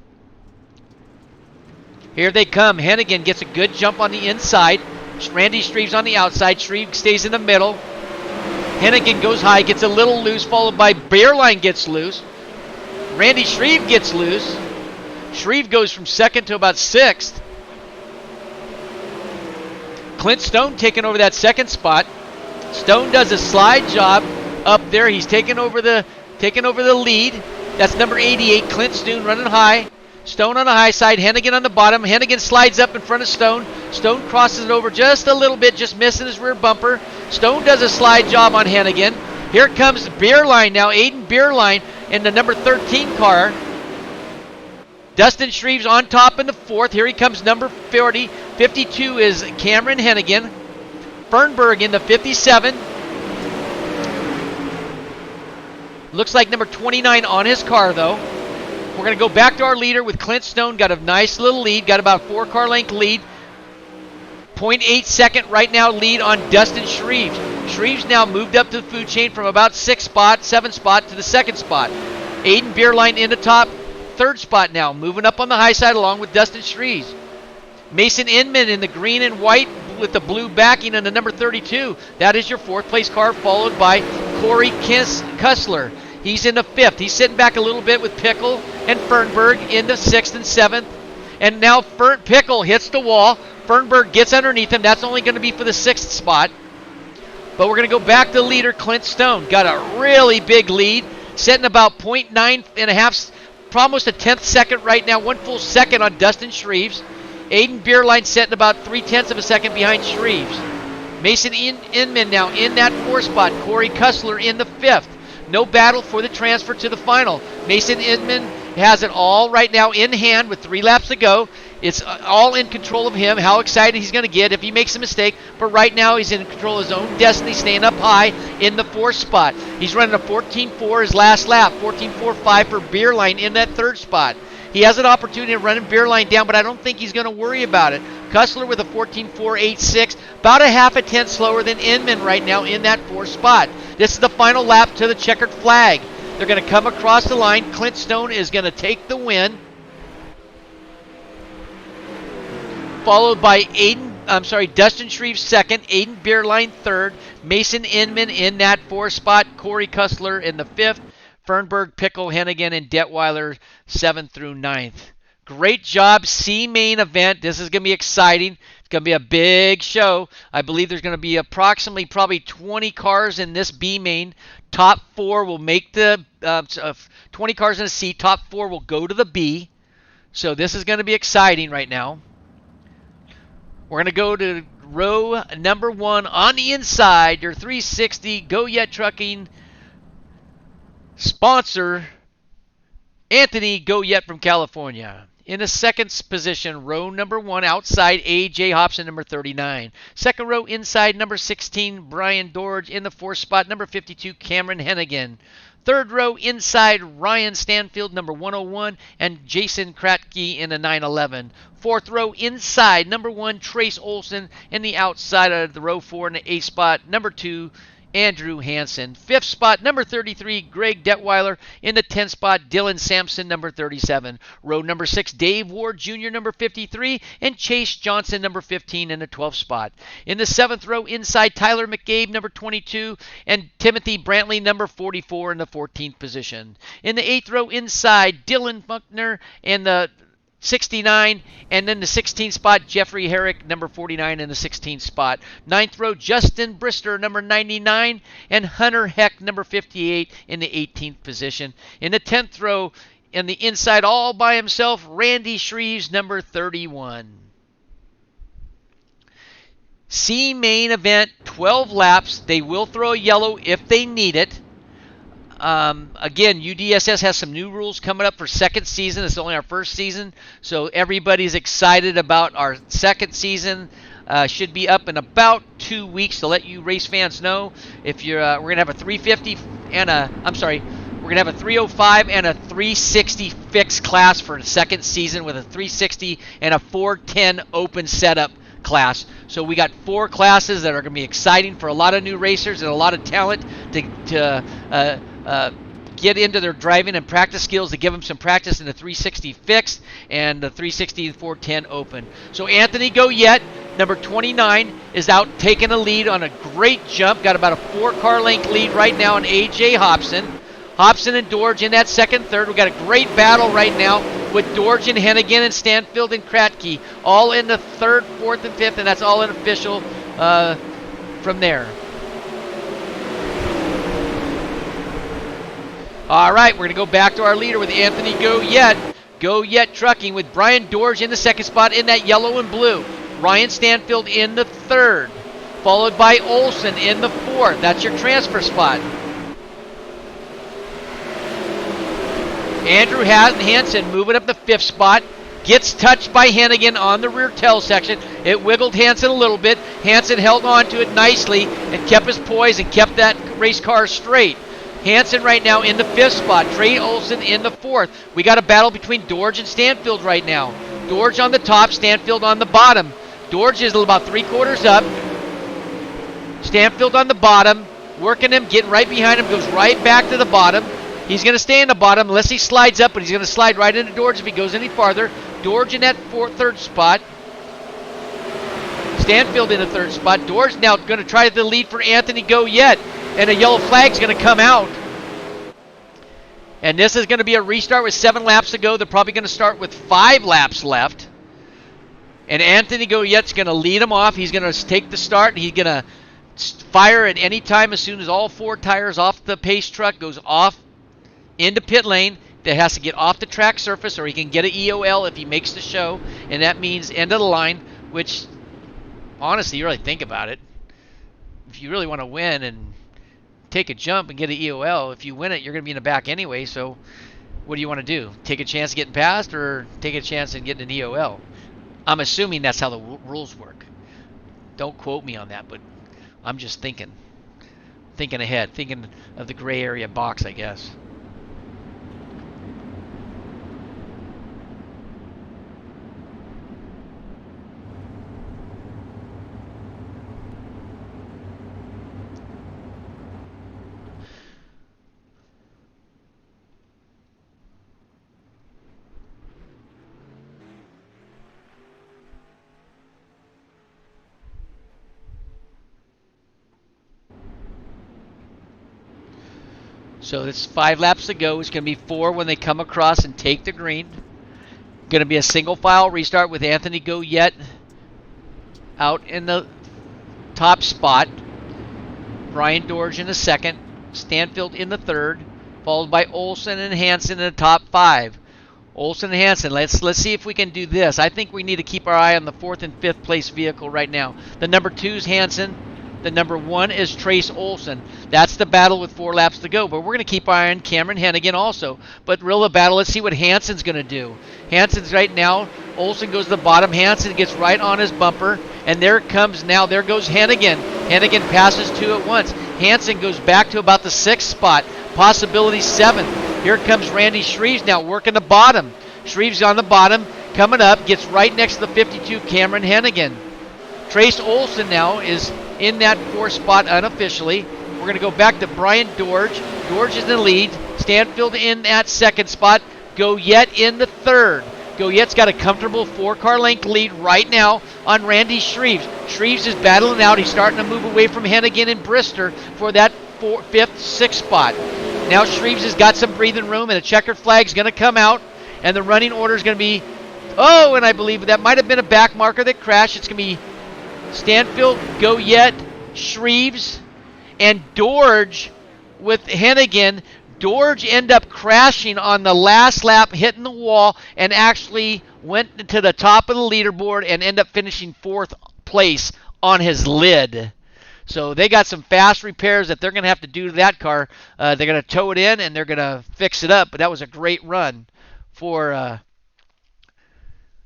Here they come. Hennigan gets a good jump on the inside. Randy Shreves on the outside. Shreve stays in the middle. Hennigan goes high, gets a little loose, followed by Bierlein gets loose. Randy Shreve gets loose. Shreve goes from 2nd to about 6th. Clint Stone taking over that 2nd spot. Stone does a slide job up there. He's taking over the lead. That's number 88, Clint Stone running high. Stone on the high side, Hennigan on the bottom. Hennigan slides up in front of Stone. Stone crosses it over just a little bit, just missing his rear bumper. Stone does a slide job on Hennigan. Here comes Bierlein now, Aiden Bierlein in the number 13 car. Dustin Shreves on top in the 4th. Here he comes, number 40. 52 is Cameron Hennigan. Fernberg in the 57. Looks like number 29 on his car, though. We're going to go back to our leader with Clint Stone. Got a nice little lead. Got about 4 car length lead. 0.8 second right now lead on Dustin Shreves. Shreves now moved up to the food chain from about 7 spot to the 2nd spot. Aiden Bierlein in the top, 3rd spot now. Moving up on the high side along with Dustin Shreves. Mason Inman in the green and white with the blue backing in the number 32. That is your 4th place car, followed by Corey Kussler. He's in the 5th. He's sitting back a little bit with Pickle and Fernberg in the 6th and 7th. And now Pickle hits the wall. Fernberg gets underneath him. That's only going to be for the 6th spot. But we're going to go back to the leader, Clint Stone. Got a really big lead, setting about 0.9 and a half, almost a 10th second right now. 1 full second on Dustin Shreves. Aiden Bierlein setting about 0.3 of a second behind Shreves. Mason Inman now in that 4th spot. Corey Kussler in the 5th. No battle for the transfer to the final. Mason Inman has it all right now in hand with 3 laps to go. It's all in control of him, how excited he's going to get if he makes a mistake. But right now he's in control of his own destiny, staying up high in the 4th spot. He's running a 14.4 his last lap, 14.45 for Bierlein in that 3rd spot. He has an opportunity to run Bierlein down, but I don't think he's going to worry about it. Kussler with a 14.486, about a half a tenth slower than Inman right now in that 4th spot. This is the final lap to the checkered flag. They're going to come across the line. Clint Stone is going to take the win, followed by Dustin Shreves 2nd, Aiden Bierlein 3rd, Mason Inman in that 4th spot, Corey Kussler in the 5th, Fernberg, Pickle, Hennigan, and Detweiler 7th through 9th. Great job, C main event. This is going to be exciting. It's going to be a big show. I believe there's going to be approximately probably 20 cars in this B main. Top 4 will make the 20 cars in a C. Top 4 will go to the B. So this is going to be exciting right now. We're going to go to row number 1 on the inside. Your 360 Goyet Trucking sponsor, Anthony Goyet from California. In the second position, row number 1, outside A.J. Hobson, number 39. Second row, inside, number 16, Brian Dorge. In the 4th spot, number 52, Cameron Hennigan. Third row, inside, Ryan Stanfield, number 101, and Jason Kratke in the 911. Fourth row, inside, number 1, Trace Olson. In the outside of the row 4, in the 8th spot, number 2, Andrew Hansen. 5th spot, number 33, Greg Detweiler. In the 10th spot, Dylan Sampson, number 37. Row number 6, Dave Ward Jr., number 53, and Chase Johnson, number 15, in the 12th spot. In the 7th row, inside, Tyler McCabe, number 22, and Timothy Brantley, number 44, in the 14th position. In the 8th row, inside, Dylan Buckner and the 69, and then the 16th spot, Jeffrey Herrick, number 49, in the 16th spot. 9th row, Justin Brister, number 99, and Hunter Heck, number 58, in the 18th position. In the 10th row, in the inside, all by himself, Randy Shreves, number 31. C main event, 12 laps. They will throw a yellow if they need it. Again, UDSS has some new rules coming up for second season. It's only our first season, so everybody's excited about our second season. Should be up in about 2 weeks to let you race fans know. If you're, we're gonna have a 350 and we're gonna have a 305 and a 360 fixed class for the second season with a 360 and a 410 open setup class. So we got 4 classes that are going to be exciting for a lot of new racers and a lot of talent to get into their driving and practice skills, to give them some practice in the 360 fixed and the 360 and 410 open. So Anthony Goyet, number 29, is out taking a lead on a great jump. Got about a 4-car length lead right now on A.J. Hobson. Hobson and Dorge in that second, third. We've got a great battle right now with Dorge and Hennigan and Stanfield and Kratke, all in the 3rd, 4th, and 5th, and that's all unofficial from there. All right, we're going to go back to our leader with Anthony Goyet. Goyet Trucking with Brian Dorge in the 2nd spot in that yellow and blue. Ryan Stanfield in the 3rd, followed by Olson in the 4th. That's your transfer spot. Andrew Hansen moving up the 5th spot. Gets touched by Hennigan on the rear tail section. It wiggled Hansen a little bit. Hansen held on to it nicely and kept his poise and kept that race car straight. Hansen right now in the 5th spot. Trey Olson in the 4th. We got a battle between Dorge and Stanfield right now. Dorge on the top, Stanfield on the bottom. Dorge is about 3/4 up. Stanfield on the bottom, working him, getting right behind him, goes right back to the bottom. He's going to stay in the bottom unless he slides up, but he's going to slide right into Dorge if he goes any farther. Dorge in that 3rd spot. Stanfield in the 3rd spot. Dorge now going to try the lead for Anthony Goyet, and a yellow flag's going to come out. And this is going to be a restart with 7 laps to go. They're probably going to start with 5 laps left. And Anthony Goyet's going to lead him off. He's going to take the start, and he's going to fire at any time as soon as all 4 tires off the pace truck goes off into pit lane. That has to get off the track surface, or he can get an EOL if he makes the show, and that means end of the line, which, honestly, you really think about it. If you really want to win and take a jump and get an EOL, if you win it, you're going to be in the back anyway, so what do you want to do? Take a chance of getting past or take a chance of getting an EOL? I'm assuming that's how the rules work. Don't quote me on that, but I'm just thinking ahead, thinking of the gray area box, I guess. So it's 5 laps to go. It's going to be 4 when they come across and take the green. Going to be a single file restart with Anthony Goyet out in the top spot. Brian Dorge in the 2nd. Stanfield in the 3rd. Followed by Olson and Hansen in the top 5. Olson and Hansen, let's see if we can do this. I think we need to keep our eye on the 4th and 5th place vehicle right now. The number 2 is Hansen. The number 1 is Trace Olson. That's the battle with 4 laps to go. But we're going to keep our eye on Cameron Hennigan also. But real the battle, let's see what Hansen's going to do. Hansen's right now. Olson goes to the bottom. Hansen gets right on his bumper. And there comes now. There goes Hennigan. Hennigan passes 2 at once. Hansen goes back to about the 6th spot. Possibility 7th. Here comes Randy Shreves now working the bottom. Shreves on the bottom. Coming up. Gets right next to the 52 Cameron Hennigan. Trace Olson now is in that 4th spot unofficially. We're going to go back to Brian Dorge. Dorge is in the lead. Stanfield in that 2nd spot. Goyet in the 3rd. Goyet's got a comfortable 4-car length lead right now on Randy Shreves. Shreves is battling out. He's starting to move away from Hennigan and Brister for that 5th, 6th spot. Now Shreves has got some breathing room, and the checkered flag's going to come out, and the running order is going to be, oh, and I believe that might have been a back marker that crashed. It's going to be Stanfield, Goyet, Shreves, and Dorge with Hennigan. Dorge ended up crashing on the last lap, hitting the wall, and actually went to the top of the leaderboard and ended up finishing 4th place on his lid. So they got some fast repairs that they're going to have to do to that car. They're going to tow it in and they're going to fix it up. But that was a great run for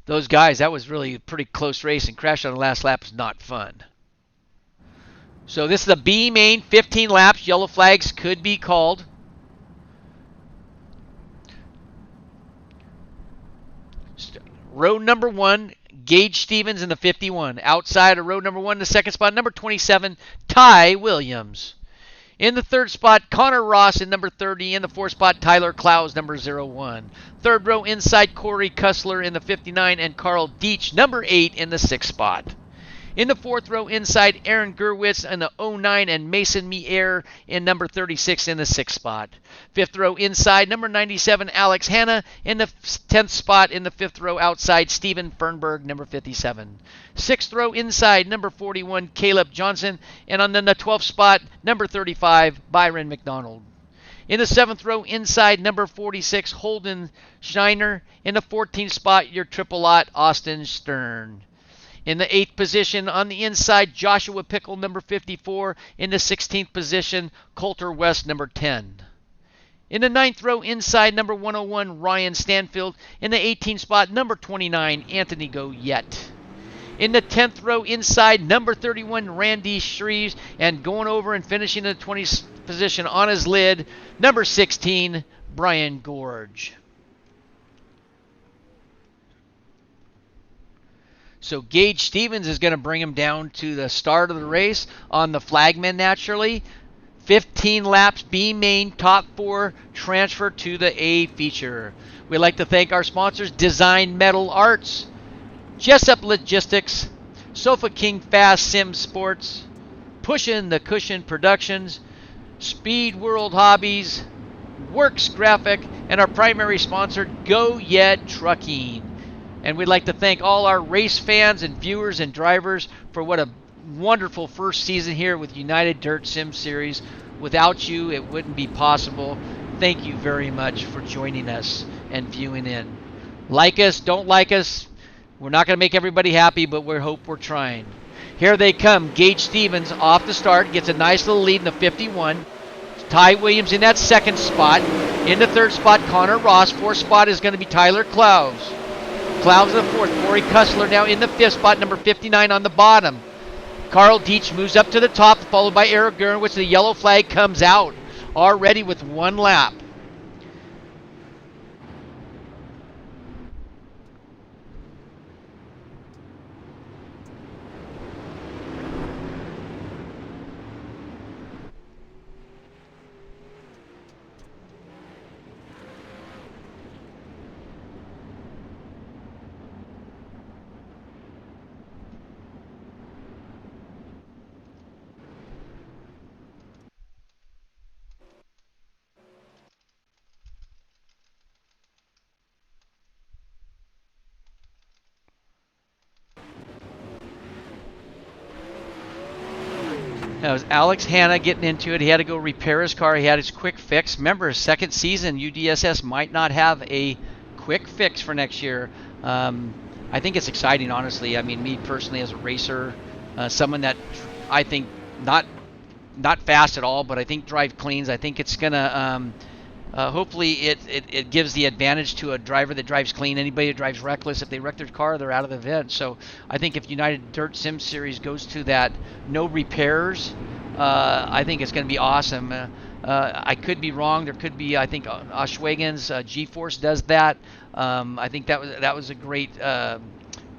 those guys. That was really a pretty close race, and crashing on the last lap is not fun. So this is the B main, 15 laps. Yellow flags could be called. Row number 1, Gage Stevens in the 51. Outside of row number 1, the 2nd spot, number 27, Ty Williams. In the 3rd spot, Connor Ross in number 30. In the 4th spot, Tyler Clowes, number 01. 3rd row inside, Corey Kussler in the 59, and Carl Deitch, number 8, in the 6th spot. In the 4th row inside, Aaron Gerwitz in the 09, and Mason Mier in number 36 in the 6th spot. 5th row inside, number 97, Alex Hanna in the 10th spot. In the 5th row outside, Steven Fernberg, number 57. 6th row inside, number 41, Caleb Johnson, and on the 12th spot, number 35, Byron McDonald. In the 7th row inside, number 46, Holden Shiner. In the 14th spot, your triple lot, Austin Stern. In the 8th position on the inside, Joshua Pickle, number 54. In the 16th position, Coulter West, number 10. In the 9th row inside, number 101, Ryan Stanfield. In the 18th spot, number 29, Anthony Goyet. In the 10th row inside, number 31, Randy Shreves. And going over and finishing in the 20th position on his lid, number 16, Brian Gorge. So Gage Stevens is going to bring him down to the start of the race on the flagman naturally. 15 laps, B main, top 4, transfer to the A feature. We'd like to thank our sponsors, Design Metal Arts, Jessup Logistics, Sofa King Fast Sim Sports, Pushin' the Cushion Productions, Speed World Hobbies, Works Graphic, and our primary sponsor, Goyet Trucking. And we'd like to thank all our race fans and viewers and drivers for what a wonderful first season here with United Dirt Sim Series. Without you, it wouldn't be possible. Thank you very much for joining us and viewing in. Like us, don't like us. We're not going to make everybody happy, but we hope we're trying. Here they come. Gage Stevens off the start, gets a nice little lead in the 51. Ty Williams in that 2nd spot. In the 3rd spot, Connor Ross. 4th spot is going to be Tyler Clowes. Clowes in the 4th. Corey Kussler now in the 5th spot, number 59 on the bottom. Carl Deitch moves up to the top, followed by Eric Gernwitz. The yellow flag comes out already with 1 lap. That was Alex Hanna getting into it. He had to go repair his car. He had his quick fix. Remember, his 2nd season, UDSS might not have a quick fix for next year. I think it's exciting, honestly. I mean, me personally as a racer, someone that I think not fast at all, but I think drive cleans. I think it's gonna hopefully it gives the advantage to a driver that drives clean. Anybody that drives reckless, if they wreck their car, they're out of the event. So I think if United Dirt Sim Series goes to that no repairs, I think it's going to be awesome. I could be wrong. There could be, I think Oshwegen's G-Force does that. I think that was a great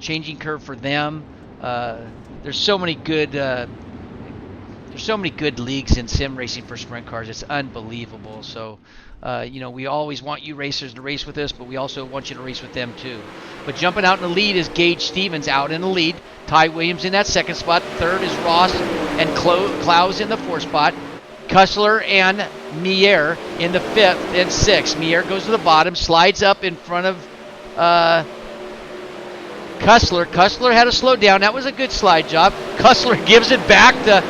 changing curve for them. There's so many good leagues in sim racing for sprint cars. It's unbelievable. So, we always want you racers to race with us, but we also want you to race with them too. But jumping out in the lead is Gage Stevens out in the lead. Ty Williams in that second spot. Third is Ross and Klaus in the fourth spot. Kussler and Mier in the fifth and sixth. Mier goes to the bottom, slides up in front of Kussler. Kussler had to slow down. That was a good slide job. Kussler gives it back to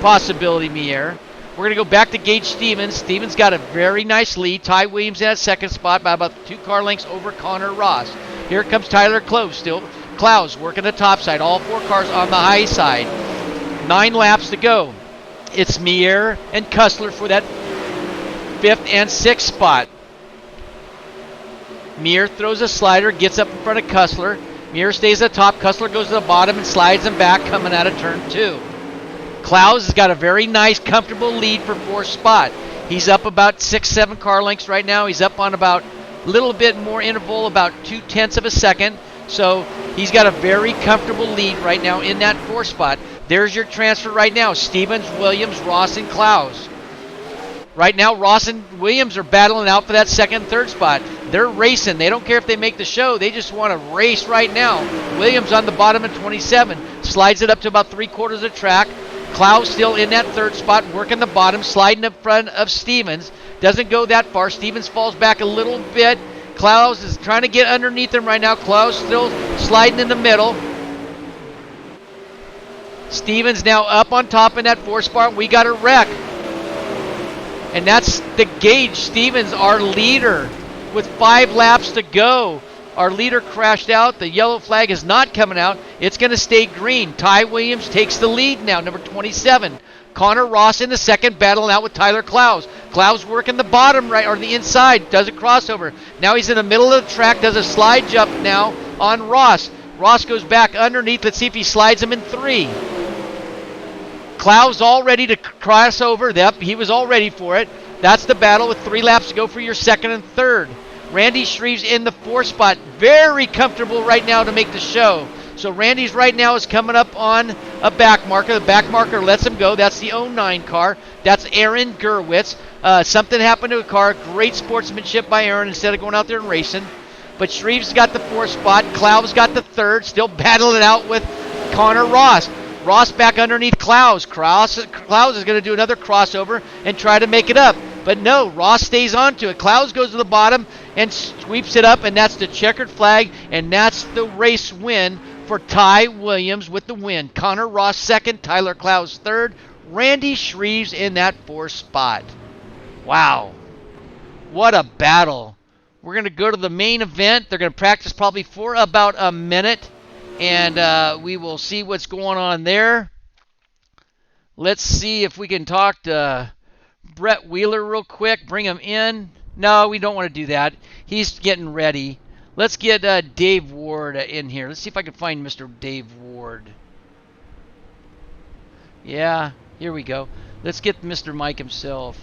Possibility Mier. We're going to go back to Gage Stevens. Stevens got a very nice lead. Ty Williams in that second spot by about 2 car lengths over Connor Ross. Here comes Tyler Close still. Klaus working the top side. All 4 cars on the high side. 9 laps to go. It's Mier and Kussler for that 5th and 6th spot. Mier throws a slider, gets up in front of Kussler. Mier stays at the top. Kussler goes to the bottom and slides him back coming out of turn 2. Klaus has got a very nice, comfortable lead for 4th spot. He's up about 6-7 car lengths right now. He's up on about a little bit more interval, about 0.2 of a second. So he's got a very comfortable lead right now in that 4th spot. There's your transfer right now. Stevens, Williams, Ross, and Klaus. Right now, Ross and Williams are battling out for that 2nd and 3rd spot. They're racing. They don't care if they make the show. They just want to race right now. Williams on the bottom at 27. Slides it up to about 3/4 of the track. Klaus still in that 3rd spot, working the bottom, sliding in front of Stevens. Doesn't go that far. Stevens falls back a little bit. Klaus is trying to get underneath him right now. Klaus still sliding in the middle. Stevens now up on top in that 4th spot. We got a wreck. And that's the Gage Stevens, our leader, with 5 laps to go. Our leader crashed out. The yellow flag is not coming out. It's going to stay green. Ty Williams takes the lead now, number 27. Connor Ross in the second, battling out with Tyler Klaus. Klaus working the bottom right, or the inside, does a crossover. Now he's in the middle of the track, does a slide jump now on Ross. Ross goes back underneath. Let's see if he slides him in 3. Klaus all ready to cross over. Yep, he was all ready for it. That's the battle with 3 laps to go for your 2nd and 3rd. Randy Shreves in the 4th spot. Very comfortable right now to make the show. So Randy's right now is coming up on a back marker. The back marker lets him go. That's the 09 car. That's Aaron Gerwitz. Something happened to a car. Great sportsmanship by Aaron instead of going out there and racing. But Shreves got the 4th spot. Klaus got the 3rd. Still battling it out with Connor Ross. Ross back underneath Klaus. Klaus is going to do another crossover and try to make it up. But no, Ross stays onto it. Klaus goes to the bottom and sweeps it up, and that's the checkered flag, and that's the race win for Ty Williams with the win. Connor Ross 2nd, Tyler Klaus 3rd, Randy Shreves in that 4th spot. Wow. What a battle. We're going to go to the main event. They're going to practice probably for about a minute, and we will see what's going on there. Let's see if we can talk to Brett Wheeler real quick. Bring him in. No, we don't want to do that. He's getting ready. Let's get Dave Ward in here. Let's see if I can find Mr. Dave Ward. Yeah, here we go. Let's get Mr. Mike himself.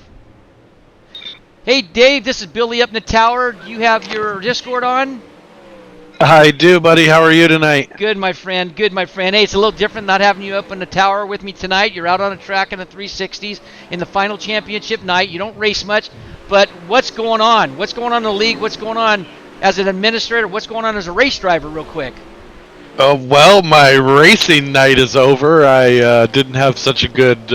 Hey, Dave, this is Billy up in the tower. Do you have your Discord on? I do, buddy. How are you tonight? Good, my friend. Good, my friend. Hey, it's a little different not having you up in the tower with me tonight. You're out on the track in the 360s in the final championship night. You don't race much, but what's going on? What's going on in the league? What's going on as an administrator? What's going on as a race driver real quick? Well, my racing night is over. I didn't have such a good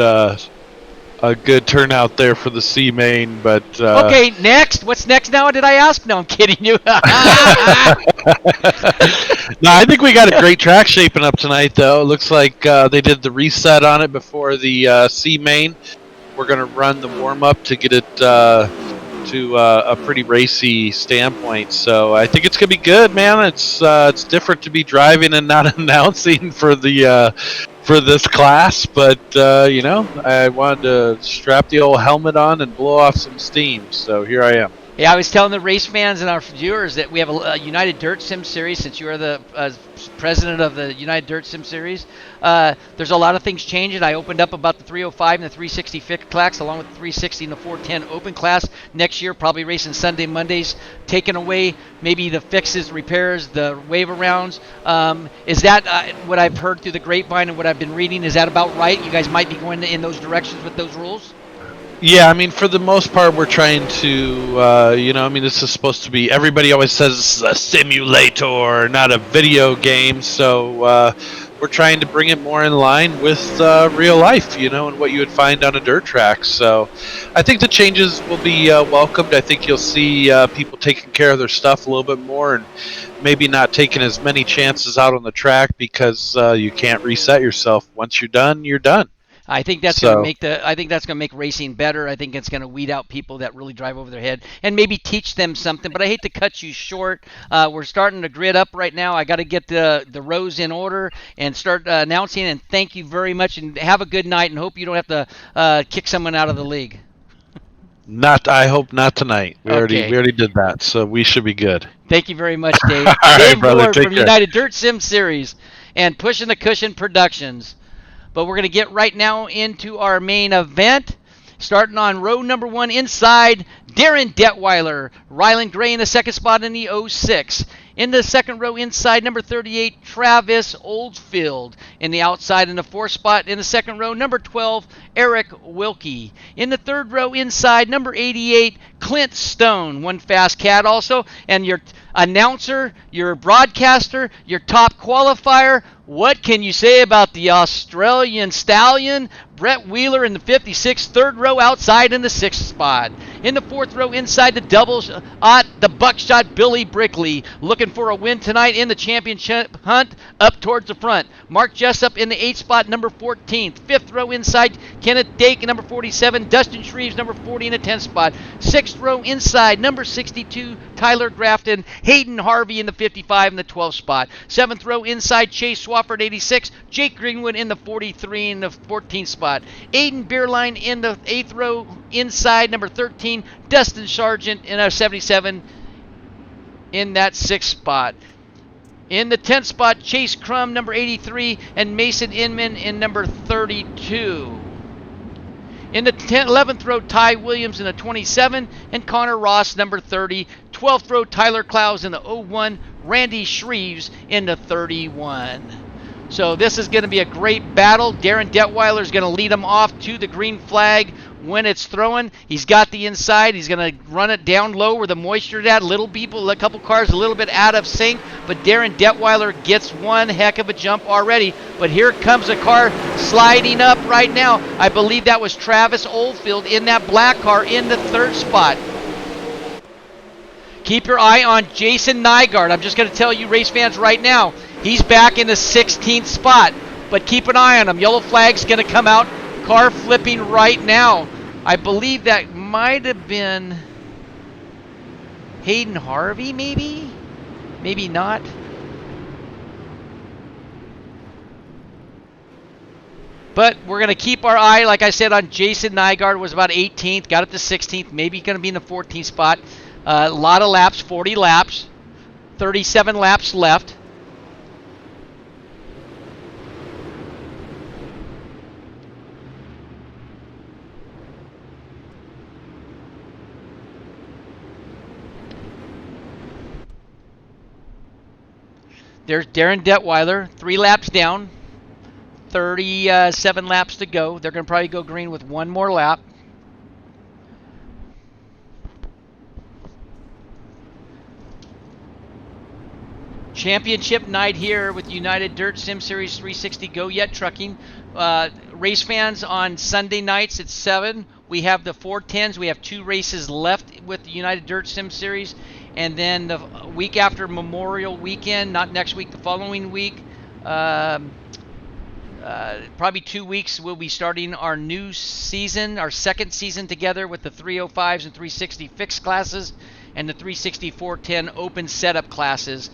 turnout there for the C main, but okay, next. What's next now? Did I ask? No, I'm kidding you. No, I think we got a great track shaping up tonight, though. It looks like they did the reset on it before the C main. We're going to run the warm up to get it to a pretty racy standpoint. So I think it's going to be good, man. It's different to be driving and not announcing for the for this class, but I wanted to strap the old helmet on and blow off some steam. So here I am. Yeah, I was telling the race fans and our viewers that we have a United Dirt Sim Series. Since you are the president of the United Dirt Sim Series, there's a lot of things changing. I opened up about the 305 and the 360 fixed class, along with the 360 and the 410 open class. Next year, probably racing Sunday, Mondays, taking away maybe the fixes, repairs, the wave arounds. Is that what I've heard through the grapevine and what I've been reading? Is that about right? You guys might be going in those directions with those rules? Yeah, I mean, for the most part, we're trying to, this is supposed to be, everybody always says this is a simulator, not a video game, so we're trying to bring it more in line with real life, and what you would find on a dirt track. So I think the changes will be welcomed. I think you'll see people taking care of their stuff a little bit more and maybe not taking as many chances out on the track because you can't reset yourself. Once you're done, you're done. I think that's going to make racing better. I think it's going to weed out people that really drive over their head and maybe teach them something. But I hate to cut you short. We're starting to grid up right now. I got to get the rows in order and start announcing. And thank you very much. And have a good night. And hope you don't have to kick someone out of the league. I hope not tonight. We already did that, so we should be good. Thank you very much, Dave. All right, Dave brother, Moore from care. United Dirt Sim Series and Pushing the Cushion Productions. But we're going to get right now into our main event. Starting on row number 1 inside, Darren Detweiler. Ryland Gray in the second spot in the 06. In the second row inside, number 38, Travis Oldfield. In the outside in the fourth spot in the second row, number 12, Eric Wilkie. In the third row inside, number 88, Clint Stone. One fast cat also. And your announcer, your broadcaster, your top qualifier. What can you say about the Australian stallion? Brett Wheeler in the 56th, third row outside in the sixth spot. In the fourth row inside the doubles, the buckshot Billy Brickley looking for a win tonight in the championship hunt up towards the front. Mark Jessup in the 8th spot, number 14th. Fifth row inside, Kenneth Dake, number 47. Dustin Shreves, number 40 in the 10th spot. Sixth row inside, number 62, Tyler Grafton. Hayden Harvey in the 55 in the 12th spot. Seventh row inside, Chase Swafford, 86. Jake Greenwood in the 43 in the 14th spot. Aiden Beerline in the 8th row inside, number 13. Dustin Sargent in a 77 in that 6th spot. In the 10th spot, Chase Crum, number 83, and Mason Inman in number 32. In the 11th row, Ty Williams in the 27, and Connor Ross, number 30. 12th row, Tyler Clowes in the 01, Randy Shreves in the 31. So this is going to be a great battle. Darren Detweiler is going to lead them off to the green flag when it's throwing. He's got the inside. He's going to run it down low where the moisture is at. A couple cars a little bit out of sync, but Darren Detweiler gets one heck of a jump already. But here comes a car sliding up right now. I believe that was Travis Oldfield in that black car in the third spot. Keep your eye on Jason Nygaard. I'm just going to tell you race fans right now, he's back in the 16th spot. But keep an eye on him. Yellow flag's going to come out. Car flipping right now. I believe that might have been Hayden Harvey, maybe? Maybe not. But we're going to keep our eye, like I said, on Jason Nygaard. Was about 18th, got it to 16th, maybe going to be in the 14th spot. A lot of laps, 40 laps, 37 laps left. There's Darren Detweiler, 3 laps down, 37 laps to go. They're going to probably go green with one more lap. Championship night here with United Dirt Sim Series 360 Goyet Trucking. Race fans on Sunday nights at 7. We have the 410s. We have 2 races left with the United Dirt Sim Series. And then the week after Memorial Weekend, not next week, the following week, probably 2 weeks, we'll be starting our new season, our second season together with the 305s and 360 fixed classes and the 360 410 open setup classes.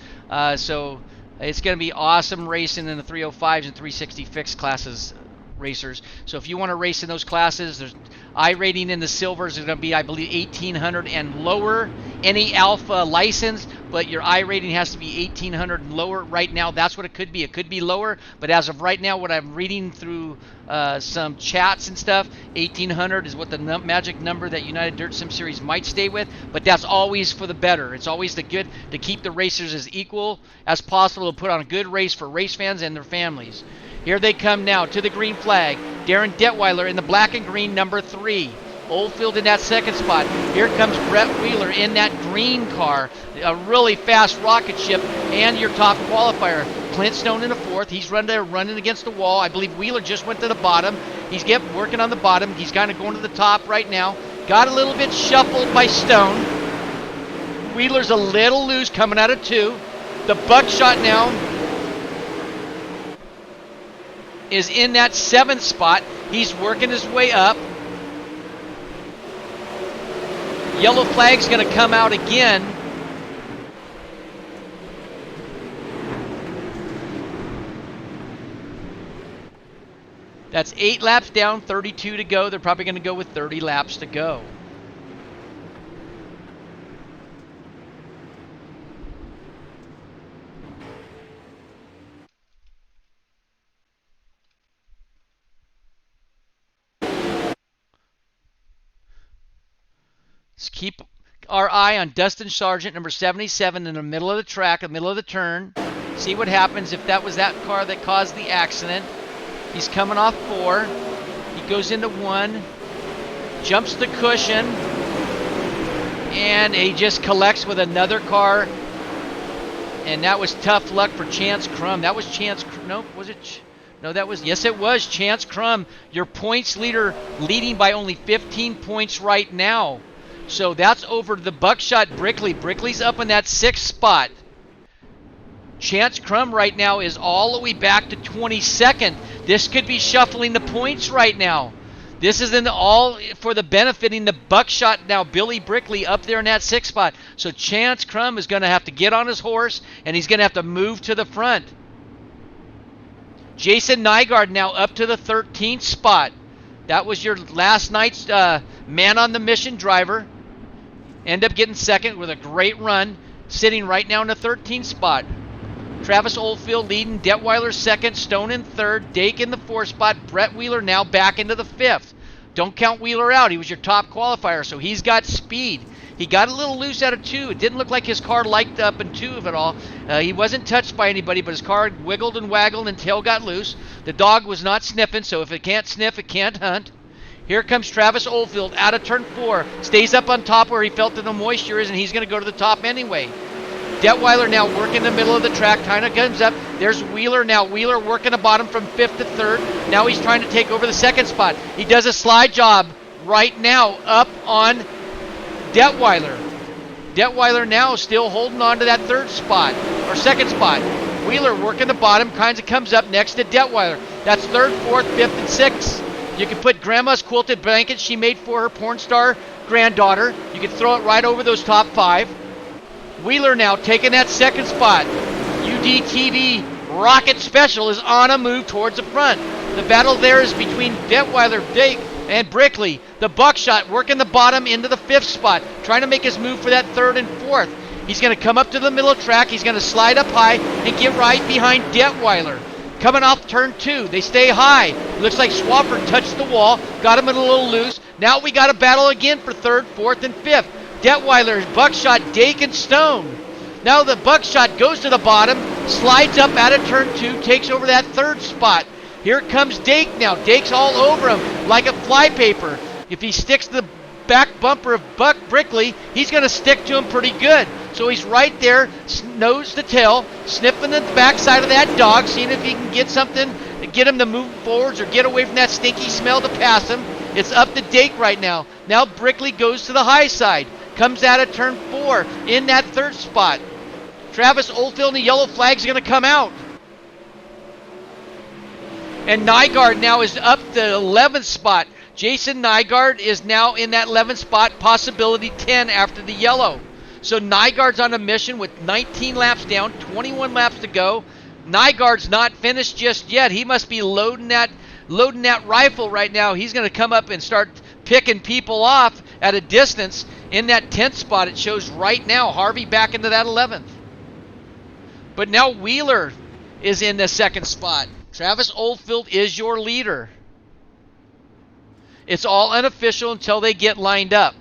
So It's going to be awesome racing in the 305s and 360 fixed classes racers. So if you want to race in those classes, there's I rating in the silvers is going to be, I believe, 1800 and lower. Any alpha license, but your I rating has to be 1800 and lower. Right now, that's what it could be. It could be lower, but as of right now, what I'm reading through some chats and stuff, 1800 is what the magic number that United Dirt Sim Series might stay with, but that's always for the better. It's always the good to keep the racers as equal as possible to put on a good race for race fans and their families. Here they come now to the green flag. Darren Detweiler in the black and green, number 3. Oldfield in that second spot. Here comes Brett Wheeler in that green car. A really fast rocket ship and your top qualifier. Clint Stone in the 4th. He's running against the wall. I believe Wheeler just went to the bottom. He's working on the bottom. He's kind of going to the top right now. Got a little bit shuffled by Stone. Wheeler's a little loose coming out of 2. The Buckshot now is in that 7th spot. He's working his way up. Yellow flag's going to come out again. That's 8 laps down, 32 to go. They're probably going to go with 30 laps to go. Let's keep our eye on Dustin Sargent, number 77, in the middle of the track, the middle of the turn. See what happens if that was that car that caused the accident. He's coming off 4. He goes into 1, jumps the cushion, and he just collects with another car. And that was tough luck for Chance Crum. That was Chance. No, was it? No, that was. Yes, it was Chance Crum, your points leader, leading by only 15 points right now. So that's over the Buckshot Brickley. Brickley's up in that 6th spot. Chance Crum right now is all the way back to 22nd. This could be shuffling the points right now. This is all for the benefiting the Buckshot now. Billy Brickley up there in that 6th spot. So Chance Crum is going to have to get on his horse, and he's going to have to move to the front. Jason Nygaard now up to the 13th spot. That was your last night's man on the mission driver. End up getting 2nd with a great run, sitting right now in the 13th spot. Travis Oldfield leading, Detweiler 2nd, Stone in 3rd, Dake in the 4th spot, Brett Wheeler now back into the 5th. Don't count Wheeler out. He was your top qualifier, so he's got speed. He got a little loose out of 2. It didn't look like his car liked up in 2 of it all. He wasn't touched by anybody, but his car wiggled and waggled and tail got loose. The dog was not sniffing, so if it can't sniff, it can't hunt. Here comes Travis Oldfield out of turn 4. Stays up on top where he felt that the moisture is, and he's going to go to the top anyway. Detweiler now working the middle of the track, kind of comes up. There's Wheeler now. Wheeler working the bottom from 5th to 3rd. Now he's trying to take over the 2nd spot. He does a slide job right now up on Detweiler. Detweiler now still holding on to that 3rd spot, or 2nd spot. Wheeler working the bottom, kind of comes up next to Detweiler. That's 3rd, 4th, 5th, and 6th. You can put Grandma's quilted blanket she made for her porn star granddaughter. You can throw it right over those top 5. Wheeler now taking that 2nd spot. UDTV Rocket Special is on a move towards the front. The battle there is between Detweiler, Dake, and Brickley. The Buckshot working the bottom into the 5th spot, trying to make his move for that 3rd and 4th. He's going to come up to the middle of the track. He's going to slide up high and get right behind Detweiler. Coming off turn 2, they stay high. Looks like Swafford touched the wall, got him a little loose. Now we got a battle again for 3rd, 4th, and 5th. Detweiler, Buckshot, Dake, and Stone. Now the Buckshot goes to the bottom, slides up out of turn 2, takes over that 3rd spot. Here comes Dake now. Dake's all over him like a flypaper. If he sticks to the back bumper of Buck Brickley, he's going to stick to him pretty good. So he's right there, nose to tail, sniffing the backside of that dog, seeing if he can get something to get him to move forwards or get away from that stinky smell to pass him. It's up to Dake right now. Now Brickley goes to the high side, comes out of turn 4 in that 3rd spot. Travis Oldfield and the yellow flag's going to come out. And Nygaard now is up to 11th spot. Jason Nygaard is now in that 11th spot, possibility 10 after the yellow. So Nygaard's on a mission with 19 laps down, 21 laps to go. Nygaard's not finished just yet. He must be loading that rifle right now. He's going to come up and start picking people off at a distance in that 10th spot. It shows right now. Harvey back into that 11th. But now Wheeler is in the 2nd spot. Travis Oldfield is your leader. It's all unofficial until they get lined up.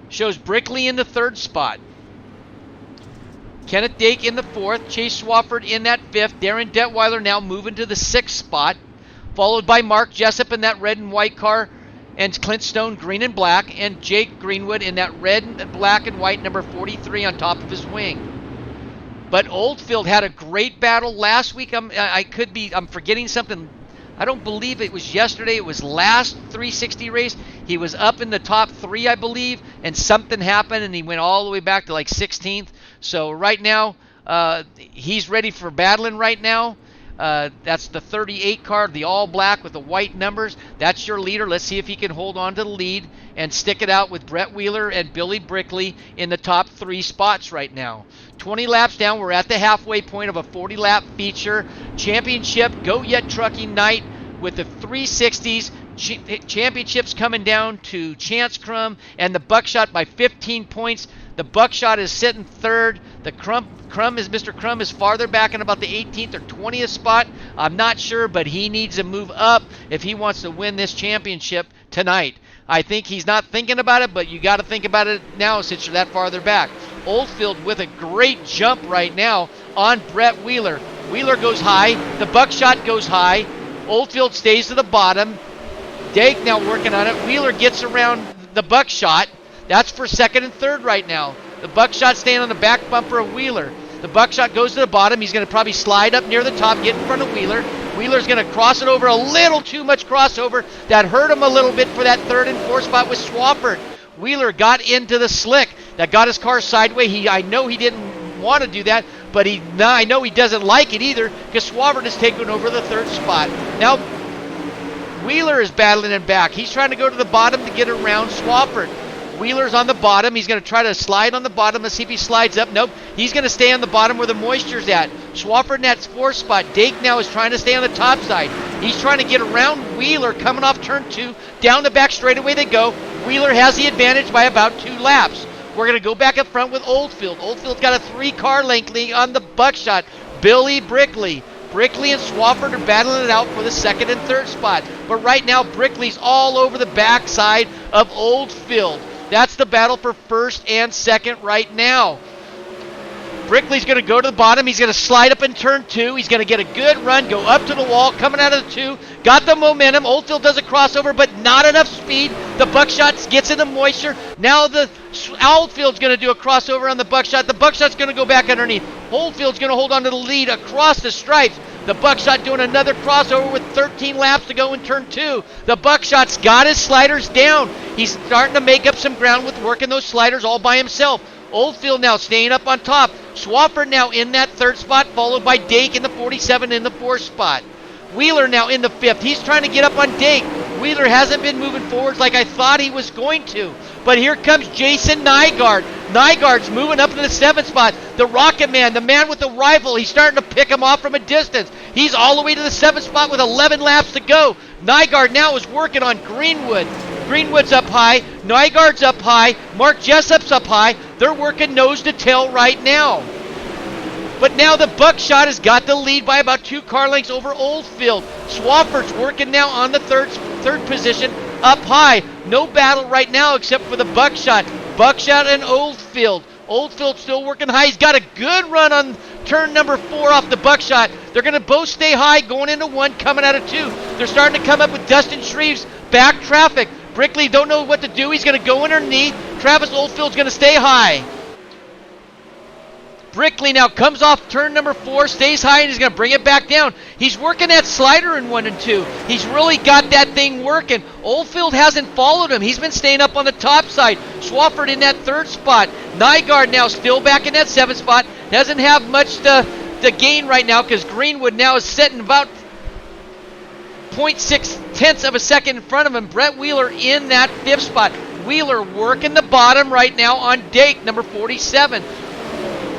Shows Brickley in the 3rd spot. Kenneth Dake in the 4th. Chase Swafford in that 5th. Darren Detweiler now moving to the 6th spot. Followed by Mark Jessup in that red and white car. And Clint Stone green and black. And Jake Greenwood in that red and black and white number 43 on top of his wing. But Oldfield had a great battle last week. I'm forgetting something. I don't believe it was yesterday. It was last 360 race. He was up in the top 3, I believe, and something happened, and he went all the way back to like 16th. So right now, he's ready for battling right now. That's the 38 car, the all black with the white numbers. That's your leader. Let's see if he can hold on to the lead and stick it out with Brett Wheeler and Billy Brickley in the top 3 spots right now. 20 laps down, we're at the halfway point of a 40-lap feature. Championship Goyet Trucking Night with the 360s. Championships coming down to Chance Crum and the Buckshot by 15 points. The Buckshot is sitting 3rd. The Mr. Crum is farther back in about the 18th or 20th spot. I'm not sure, but he needs to move up if he wants to win this championship tonight. I think he's not thinking about it, but you got to think about it now since you're that farther back. Oldfield with a great jump right now on Brett Wheeler. Wheeler goes high. The Buckshot goes high. Oldfield stays to the bottom. Dake now working on it. Wheeler gets around the Buckshot. That's for 2nd and 3rd right now. The Buckshot staying on the back bumper of Wheeler. The Buckshot goes to the bottom. He's going to probably slide up near the top, get in front of Wheeler. Wheeler's going to cross it over, a little too much crossover. That hurt him a little bit for that 3rd and 4th spot with Swafford. Wheeler got into the slick. That got his car sideways. I know he didn't want to do that, but I know he doesn't like it either because Swafford is taking over the 3rd spot. Now, Wheeler is battling him back. He's trying to go to the bottom to get around Swafford. Wheeler's on the bottom. He's going to try to slide on the bottom. Let's see if he slides up. Nope. He's going to stay on the bottom where the moisture's at. Swafford in that 4th spot. Dake now is trying to stay on the top side. He's trying to get around Wheeler coming off turn 2. Down the back straightaway they go. Wheeler has the advantage by about 2 laps. We're going to go back up front with Oldfield. Oldfield's got a 3-car length lead on the Buckshot. Billy Brickley. Brickley and Swafford are battling it out for the 2nd and 3rd spot. But right now, Brickley's all over the backside of Oldfield. That's the battle for 1st and 2nd right now. Brickley's going to go to the bottom. He's going to slide up in turn 2. He's going to get a good run, go up to the wall, coming out of the 2. Got the momentum. Oldfield does a crossover, but not enough speed. The Buckshot gets in the moisture. Now the Oldfield's going to do a crossover on the Buckshot. The Buckshot's going to go back underneath. Oldfield's going to hold on to the lead across the stripes. The Buckshot doing another crossover with 13 laps to go in turn 2. The Buckshot's got his sliders down. He's starting to make up some ground with working those sliders all by himself. Oldfield now staying up on top. Swafford now in that 3rd spot, followed by Dake in the 47 in the 4th spot. Wheeler now in the 5th. He's trying to get up on Dake. Wheeler hasn't been moving forwards like I thought he was going to. But here comes Jason Nygaard. Nygaard's moving up to the 7th spot. The Rocket Man, the man with the rifle, he's starting to pick him off from a distance. He's all the way to the 7th spot with 11 laps to go. Nygaard now is working on Greenwood. Greenwood's up high. Nygaard's up high. Mark Jessup's up high. They're working nose to tail right now. But now the Buckshot has got the lead by about 2 car lengths over Oldfield. Swafford's working now on the third position up high. No battle right now except for the Buckshot. Buckshot and Oldfield. Oldfield still working high. He's got a good run on turn number 4 off the Buckshot. They're going to both stay high going into 1, coming out of 2. They're starting to come up with Dustin Shreve's back traffic. Brickley don't know what to do. He's going to go underneath. Travis Oldfield's going to stay high. Brickley now comes off turn number 4, stays high, and he's going to bring it back down. He's working that slider in 1 and 2. He's really got that thing working. Oldfield hasn't followed him. He's been staying up on the top side. Swafford in that 3rd spot. Nygaard now still back in that 7th spot. Doesn't have much to gain right now because Greenwood now is sitting about 0.6 tenths of a second in front of him. Brett Wheeler in that 5th spot. Wheeler working the bottom right now on Dake, number 47.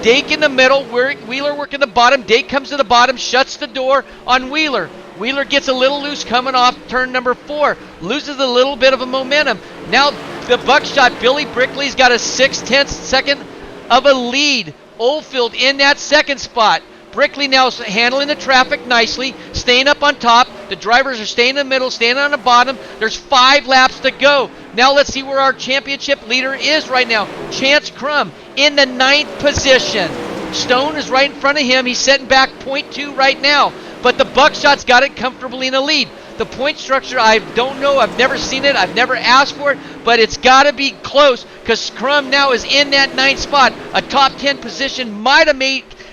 Dake in the middle, Wheeler working the bottom. Dake comes to the bottom, shuts the door on Wheeler. Wheeler gets a little loose coming off turn number 4. Loses a little bit of a momentum. Now the buckshot, Billy Brickley's got a 6/10 second of a lead. Oldfield in that second spot. Brickley now handling the traffic nicely, staying up on top. The drivers are staying in the middle, staying on the bottom. There's 5 laps to go. Now let's see where our championship leader is right now. Chance Crum in the 9th position. Stone is right in front of him. He's setting back 0.2 right now. But the buckshot's got it comfortably in the lead. The point structure, I don't know. I've never seen it. I've never asked for it. But it's got to be close because Crum now is in that 9th spot. A top 10 position might have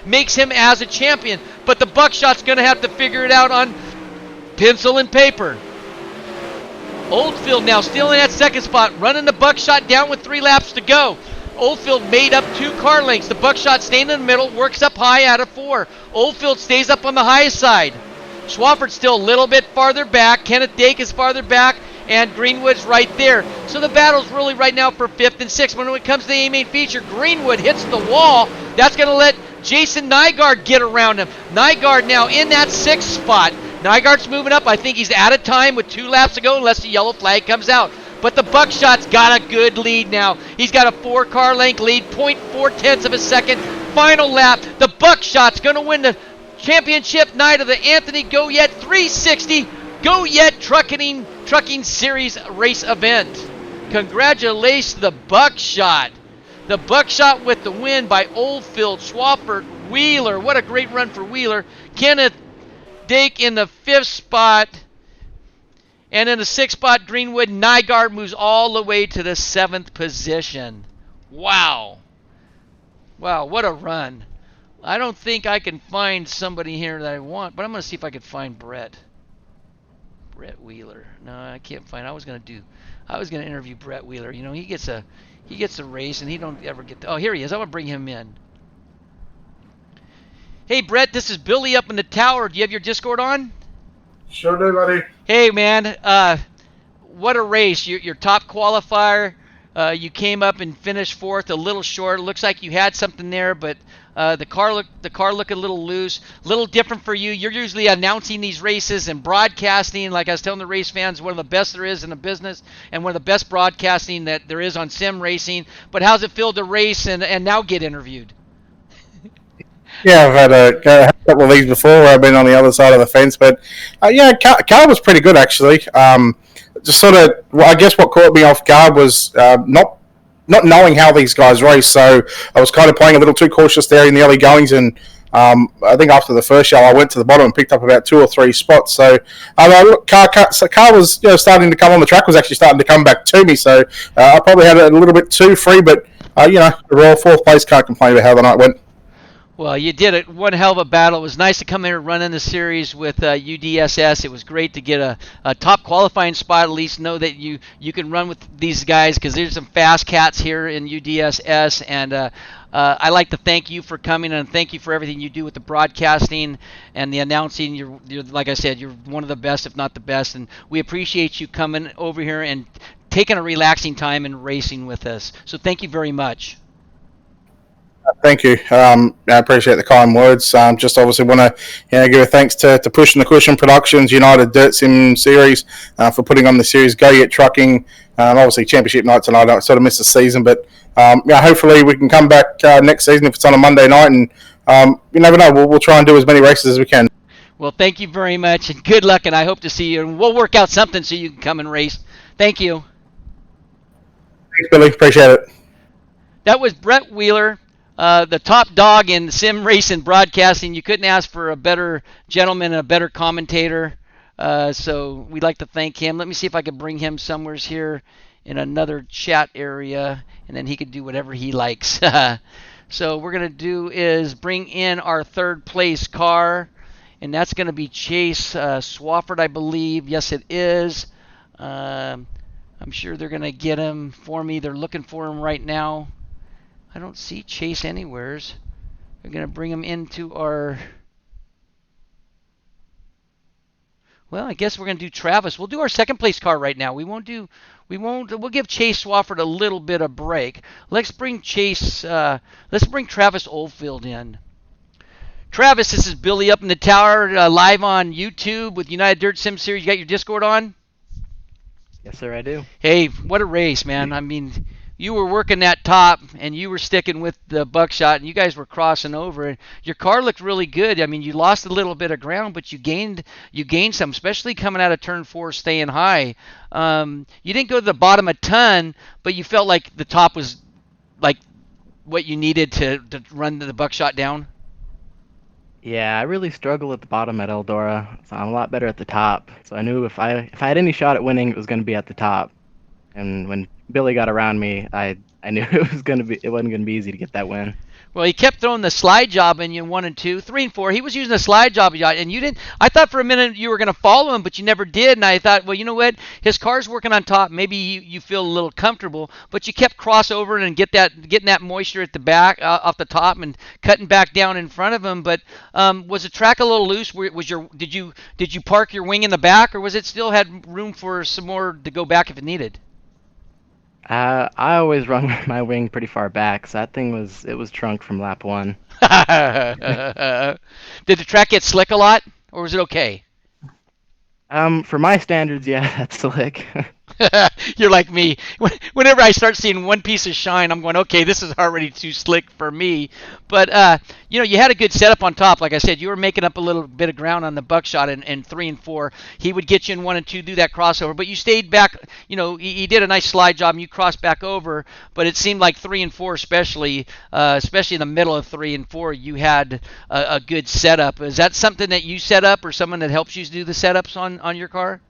makes him as a champion. But the buckshot's going to have to figure it out on pencil and paper. Oldfield now still in that second spot, running the buckshot down with 3 laps to go. Oldfield made up 2 car lengths. The buckshot staying in the middle, works up high out of 4. Oldfield stays up on the highest side. Swafford's still a little bit farther back. Kenneth Dake is farther back, and Greenwood's right there. So the battle's really right now for 5th and 6th. When it comes to the A-main feature, Greenwood hits the wall. That's going to let Jason Nygaard get around him. Nygaard now in that 6th spot. Nygaard's moving up. I think he's out of time with 2 laps to go unless the yellow flag comes out. But the buckshot's got a good lead now. He's got a 4-car length lead, 0.4 of a second. Final lap. The buckshot's going to win the championship night of the Anthony Goyet 360 Goyet Trucking Series race event. Congratulations to the buckshot. The buckshot with the win by Oldfield, Swafford, Wheeler. What a great run for Wheeler. Kenneth Dake in the 5th spot. And in the 6th spot, Greenwood. Nygaard moves all the way to the 7th position. Wow. Wow, what a run. I don't think I can find somebody here that I want, but I'm going to see if I can find Brett Wheeler. No, I can't find. I was going to interview Brett Wheeler. You know, he gets a race and he don't ever get oh, here he is. I'm going to bring him in. Hey, Brett, this is Billy up in the tower. Do you have your Discord on? Sure do, buddy. Hey, man, what a race. Your top qualifier. You came up and finished 4th, a little short. It looks like you had something there, but the car looked a little loose, a little different for you. You're usually announcing these races and broadcasting. Like I was telling the race fans, one of the best there is in the business and one of the best broadcasting that there is on sim racing. But how's it feel to race and now get interviewed? Yeah, I've had a couple of these before where I've been on the other side of the fence, but yeah, car was pretty good actually. Just sort of, well, I guess what caught me off guard was not knowing how these guys race, so I was kind of playing a little too cautious there in the early goings, and I think after the first show I went to the bottom and picked up about 2 or 3 spots. So car was starting to come on the track, was actually starting to come back to me, so I probably had it a little bit too free, but the Royal 4th place, can't complain about how the night went. Well, you did it. One hell of a battle. It was nice to come here and run in the series with UDSS. It was great to get a top qualifying spot, at least know that you can run with these guys because there's some fast cats here in UDSS. And I'd like to thank you for coming and thank you for everything you do with the broadcasting and the announcing. You're like I said, you're one of the best, if not the best. And we appreciate you coming over here and taking a relaxing time and racing with us. So thank you very much. Thank you. I appreciate the kind words. Just obviously want to give a thanks to Pushing the Cushion Productions, United Dirt Sim Series for putting on the series, Goyet Trucking, obviously Championship night tonight. I sort of missed the season, but hopefully we can come back next season if it's on a Monday night, and you never know. We'll try and do as many races as we can. Well, thank you very much, and good luck, and I hope to see you, and we'll work out something so you can come and race. Thank you. Thanks, Billy. Appreciate it. That was Brett Wheeler. The top dog in sim racing broadcasting. You couldn't ask for a better gentleman and a better commentator. So we'd like to thank him. Let me see if I can bring him somewheres here in another chat area, and then he can do whatever he likes. So what we're going to do is bring in our 3rd place car, and that's going to be Chase Swafford, I believe. Yes, it is. I'm sure they're going to get him for me. They're looking for him right now. I don't see Chase anywheres. We're going to bring him into our... Well, I guess we're gonna do Travis. We'll do our second place car right now. We'll give Chase Swafford a little bit of break. Let's bring Travis Oldfield in. Travis, this is Billy up in the tower, live on YouTube with United Dirt Sim Series. You got your Discord on? Yes, sir, I do. Hey, what a race, man. I mean, you were working that top, and you were sticking with the buckshot, and you guys were crossing over. Your car looked really good. I mean, you lost a little bit of ground, but you gained some, especially coming out of turn 4, staying high. You didn't go to the bottom a ton, but you felt like the top was like what you needed to run the buckshot down. Yeah, I really struggle at the bottom at Eldora, so I'm a lot better at the top. So I knew if I had any shot at winning, it was going to be at the top. And when Billy got around me, I knew it wasn't gonna be easy to get that win. Well, he kept throwing the slide job in you 1 and 2, 3 and 4. He was using the slide job, and you didn't. I thought for a minute you were going to follow him, but you never did. And I thought, well, you know what? His car's working on top. Maybe you feel a little comfortable, but you kept crossover and getting that moisture at the back, off the top, and cutting back down in front of him. But was the track a little loose? Did you park your wing in the back, or was it still had room for some more to go back if it needed? I always run my wing pretty far back, so that thing was trunk from lap 1. Did the track get slick a lot, or was it okay? For my standards, yeah, that's slick. You're like me. Whenever I start seeing one piece of shine, I'm going, okay, this is already too slick for me. But, you had a good setup on top. Like I said, you were making up a little bit of ground on the buckshot in 3 and 4. He would get you in 1 and 2, do that crossover. But you stayed back. He did a nice slide job, and you crossed back over. But it seemed like 3 and 4, especially in the middle of 3 and 4, you had a good setup. Is that something that you set up, or someone that helps you do the setups on your car?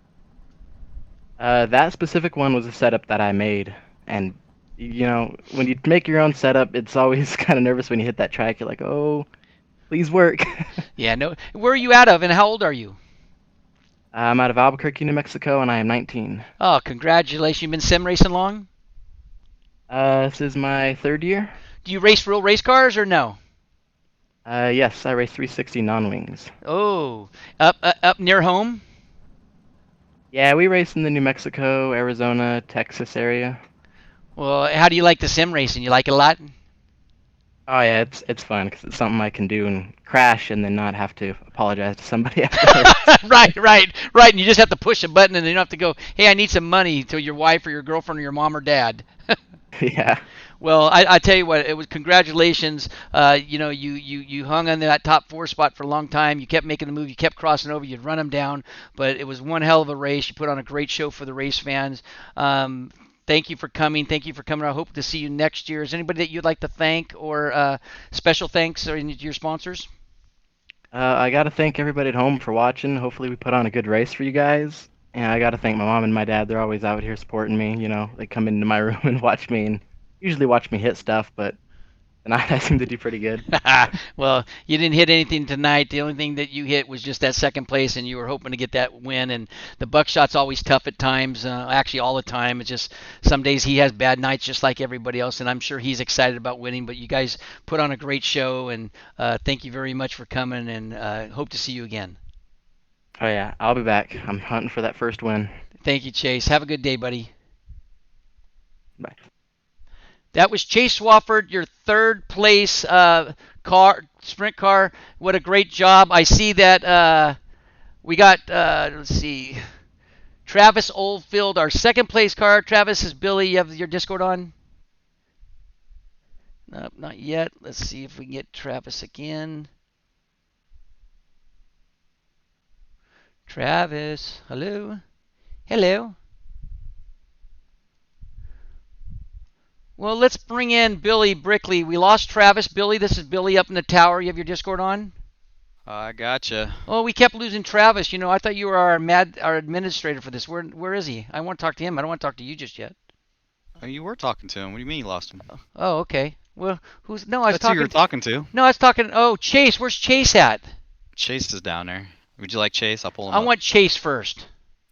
That specific one was a setup that I made, and when you make your own setup, it's always kind of nervous when you hit that track. You're like, oh, please work. Yeah, no. Where are you out of, and how old are you? I'm out of Albuquerque, New Mexico, and I am 19. Oh, congratulations. You've been sim racing long? This is my 3rd year. Do you race real race cars or no? Yes, I race 360 non-wings. Oh, up near home? Yeah, we race in the New Mexico, Arizona, Texas area. Well, how do you like the sim racing? You like it a lot? Oh yeah, it's fun because it's something I can do and crash and then not have to apologize to somebody afterwards. Right. And you just have to push a button, and then you don't have to go, hey, I need some money to your wife or your girlfriend or your mom or dad. Yeah. Well, I tell you what, it was congratulations. You hung on that top 4 spot for a long time. You kept making the move. You kept crossing over. You'd run them down, but it was one hell of a race. You put on a great show for the race fans. Thank you for coming. Thank you for coming. I hope to see you next year. Is anybody that you'd like to thank, or special thanks, or any of your sponsors? I got to thank everybody at home for watching. Hopefully we put on a good race for you guys. And I got to thank my mom and my dad. They're always out here supporting me. They come into my room and watch me, and usually watch me hit stuff, but tonight I seem to do pretty good. Well, you didn't hit anything tonight. The only thing that you hit was just that second place, and you were hoping to get that win. And the buckshot's always tough at times, actually all the time. It's just some days he has bad nights just like everybody else, and I'm sure he's excited about winning. But you guys put on a great show, and thank you very much for coming, and hope to see you again. Oh yeah, I'll be back. I'm hunting for that first win. Thank you, Chase. Have a good day, buddy. Bye. That was Chase Swafford, your 3rd place sprint car. What a great job. I see that we got, let's see, Travis Oldfield, our 2nd place car. Travis, is Billy, you have your Discord on? Nope, not yet. Let's see if we can get Travis again. Travis, hello? Hello? Well, let's bring in Billy Brickley. We lost Travis. Billy, this is Billy up in the tower. You have your Discord on? I gotcha. Oh, we kept losing Travis. I thought you were our administrator for this. Where is he? I want to talk to him. I don't want to talk to you just yet. Oh, you were talking to him. What do you mean you lost him? Oh, okay. Well, No, I was That's talking. who you were talking to. No, I was talking. Oh, Chase. Where's Chase at? Chase is down there. Would you like Chase? I'll pull him I up. want Chase first.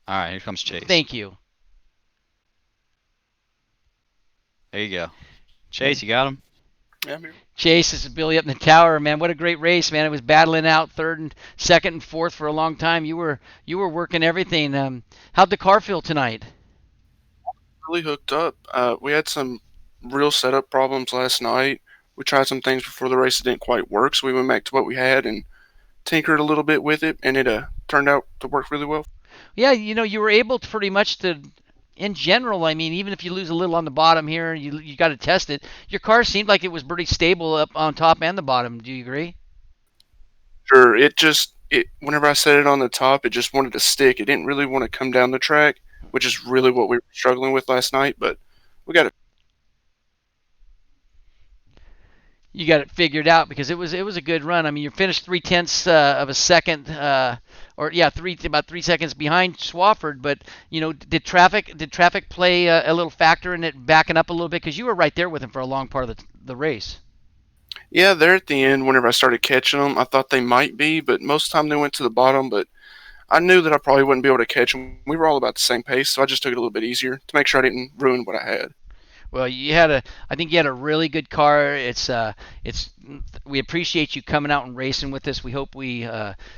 All right, here comes Chase. Thank you. There you go. Chase, you got him? Yeah, I'm here. Chase, this is Billy up in the tower, man. What a great race, man! It was battling out third and second and fourth for a long time. You were working everything. How'd the car feel tonight? Really hooked up. We had some real setup problems last night. We tried some things before the race that didn't quite work, so we went back to what we had and tinkered a little bit with it, and it turned out to work really well. Yeah, you were able to pretty much to, in general. I mean, even if you lose a little on the bottom here, you got to test it. Your car seemed like it was pretty stable up on top and the bottom. Do you agree? Sure, it whenever I set it on the top, it just wanted to stick. It didn't really want to come down the track, which is really what we were struggling with last night. But we got it. You got it figured out because it was a good run. I mean, you finished 3/10 of a second, or yeah, about 3 seconds behind Swafford. But did traffic play a little factor in it backing up a little bit because you were right there with him for a long part of the race. Yeah, there at the end, whenever I started catching them, I thought they might be, but most of the time they went to the bottom. But I knew that I probably wouldn't be able to catch them. We were all about the same pace, so I just took it a little bit easier to make sure I didn't ruin what I had. Well, I think you had a really good car. We appreciate you coming out and racing with us. We hope we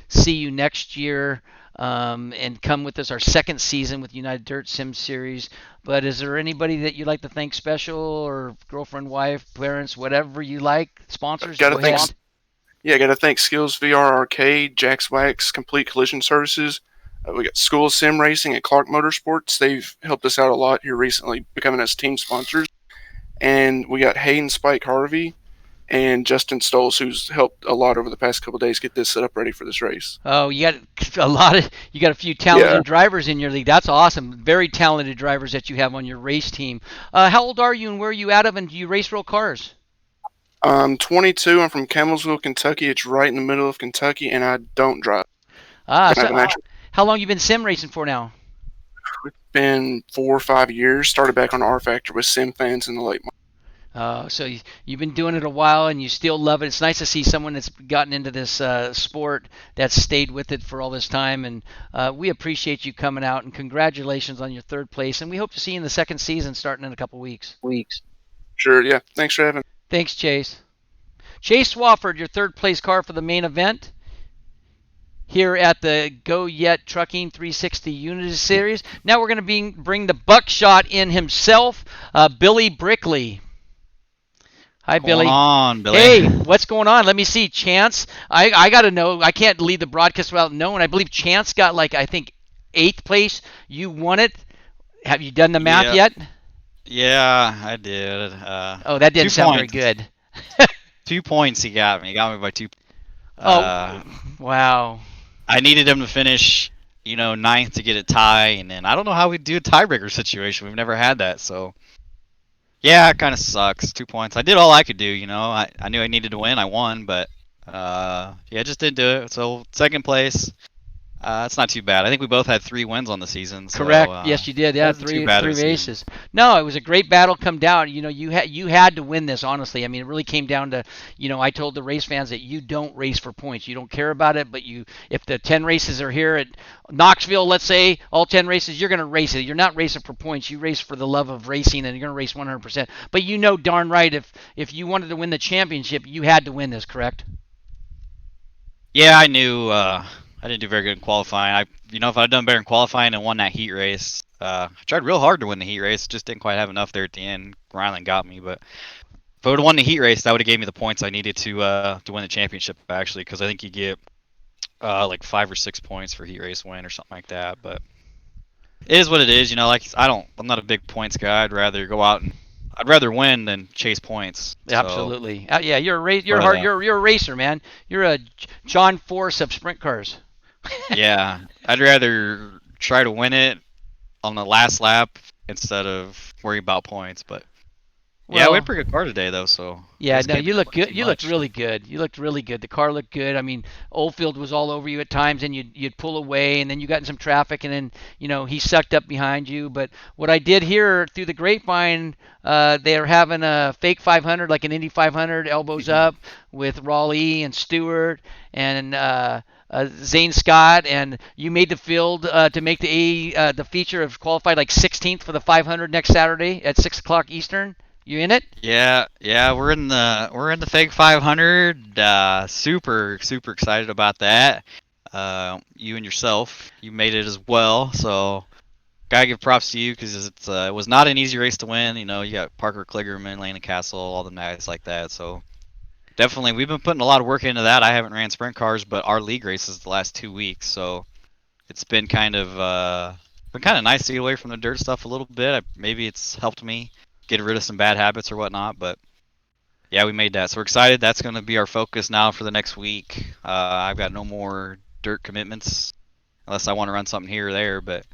see you next year and come with us our second season with United Dirt Sim Series. But is there anybody that you'd like to thank special, or girlfriend, wife, parents, whatever you like, sponsors? Got to Go thank, ahead. yeah, got to thank Skills VR Arcade, Jack's Wax, Complete Collision Services. We got School of Sim Racing and Clark Motorsports. They've helped us out a lot here recently, becoming us team sponsors. And we got Hayden Spike Harvey and Justin Stoles, who's helped a lot over the past couple of days get this set up ready for this race. Oh, you got a few talented drivers in your league. That's awesome. Very talented drivers that you have on your race team. How old are you and where are you out of, and do you race real cars? I'm 22. I'm from Campbellsville, Kentucky. It's right in the middle of Kentucky, and I don't drive. Ah, I have an so actual how long you been sim racing for now? been 4 or 5 years. Started back on R Factor with Sim fans in the late. So you've been doing it a while and you still love it. It's nice to see someone that's gotten into this sport that's stayed with it for all this time. And we appreciate you coming out, and congratulations on your third place. And we hope to see you in the second season starting in a couple weeks. Sure, yeah. Thanks for having me. Thanks, Chase. Chase Swafford, your third place car for the main event here at the Goyet Trucking 360 Unity Series. Now we're going to bring the buckshot in himself, Billy Brickley. Hi, Billy. Going on, Billy? Hey, what's going on? Let me see. Chance, I got to know. I can't lead the broadcast without knowing. I believe Chance got, I think, 8th place. You won it. Have you done the math yet? Yeah, I did. Oh, that didn't sound points. very good. 2 points he got me. He got me by 2. Wow. I needed him to finish, ninth to get a tie, and then I don't know how we do a tiebreaker situation. We've never had that, so yeah, it kind of sucks. 2 points. I did all I could do. I knew I needed to win. I won, but yeah, just didn't do it. So second place. It's not too bad. I think we both had 3 wins on the season. So, Correct. Yes, you did. Yeah, wasn't too three bad of a races. No, it was a great battle come down. You had to win this. Honestly, I mean, it really came down to, I told the race fans that you don't race for points. You don't care about it, but if the 10 races are here at Knoxville, let's say all 10 races, you're going to race it. You're not racing for points. You race for the love of racing, and you're going to race 100%. But darn right, if you wanted to win the championship, you had to win this. Correct? Yeah, I knew. I didn't do very good in qualifying. If I'd done better in qualifying and won that heat race, I tried real hard to win the heat race. Just didn't quite have enough there at the end. Rylan got me, but if I would have won the heat race, that would have gave me the points I needed to win the championship. Actually, because I think you get 5 or 6 points for heat race win or something like that. But it is what it is. I'm not a big points guy. I'd rather win than chase points. Absolutely. Yeah, you're a racer, man. You're a John Force of sprint cars. Yeah, I'd rather try to win it on the last lap instead of worry about points. But yeah, we had a pretty good car today, though. So yeah, no, you look good. You looked really good. You looked really good. The car looked good. I mean, Oldfield was all over you at times, and you'd pull away, and then you got in some traffic, and then he sucked up behind you. But what I did hear through the grapevine, they are having a fake 500, like an Indy 500, elbows up with Raleigh and Stewart and Zane Scott, and you made the field to make the feature of qualified 16th for the 500 next Saturday at 6 o'clock Eastern. You in it? Yeah, we're in the Fake 500. Super excited about that. You and yourself, you made it as well. So gotta give props to you because it was not an easy race to win. You know, you got Parker Kligerman, Landon Castle, all the guys like that. So definitely, we've been putting a lot of work into that. I haven't ran sprint cars, but our league races the last 2 weeks, so it's been kind of nice to get away from the dirt stuff a little bit. Maybe it's helped me get rid of some bad habits or whatnot, but yeah, we made that. So we're excited. That's going to be our focus now for the next week. I've got no more dirt commitments unless I want to run something here or there, but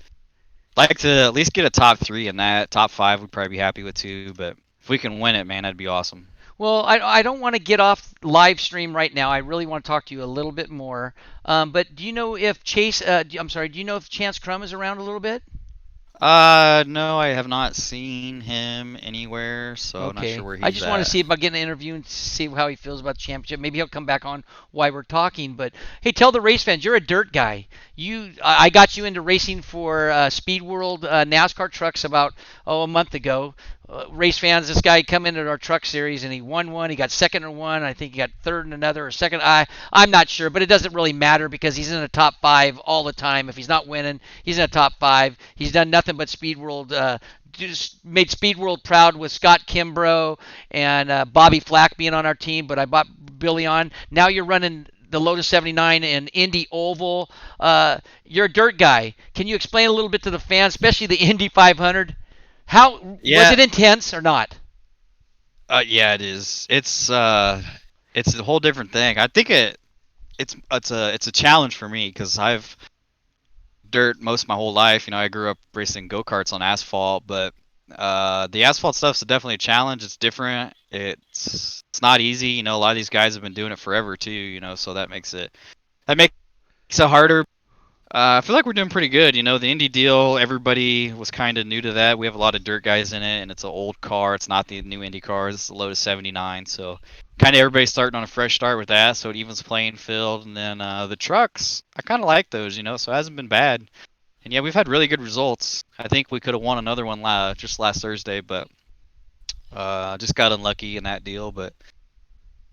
like to at least get a top 3 in that. Top 5 we'd probably be happy with too, but if we can win it, man, that'd be awesome. Well, I don't want to get off live stream right now. I really want to talk to you a little bit more. But do you know if do you know if Chance Crum is around a little bit? No, I have not seen him anywhere, so not Okay. sure where I he's just want to at. see about getting an interview and see how he feels about the championship. Maybe he'll come back on while we're talking. But hey, tell the race fans you're a dirt guy. I got you into racing for Speed World NASCAR trucks about a month ago. Race fans, this guy come into our truck series and he won one. He got second in one. I think he got third in another or second. I'm not sure, but it doesn't really matter because he's in the top 5 all the time. If he's not winning, he's in the top 5. He's done nothing but Speed World. Just made Speed World proud with Scott Kimbrough and Bobby Flack being on our team. But I bought Billy on. Now you're running the Lotus 79 and Indy Oval. You're a dirt guy. Can you explain a little bit to the fans, especially the Indy 500? How was Yeah, it intense or not? yeah, it is. It's a whole different thing. I think it's a challenge for me because I've dirt most of my whole life. You know, I grew up racing go-karts on asphalt, but the asphalt stuff's definitely a challenge. It's different. It's not easy. You know, a lot of these guys have been doing it forever too. You know, so that makes it harder. I feel like we're doing pretty good. You know, the Indy deal, everybody was kind of new to that. We have a lot of dirt guys in it, and it's an old car. It's not the new Indy car. It's the Lotus 79. So kind of everybody's starting on a fresh start with that. So it evens the playing field. And then the trucks, I kind of like those, you know, so it hasn't been bad. And yeah, we've had really good results. I think we could have won another one just last Thursday, but just got unlucky in that deal. But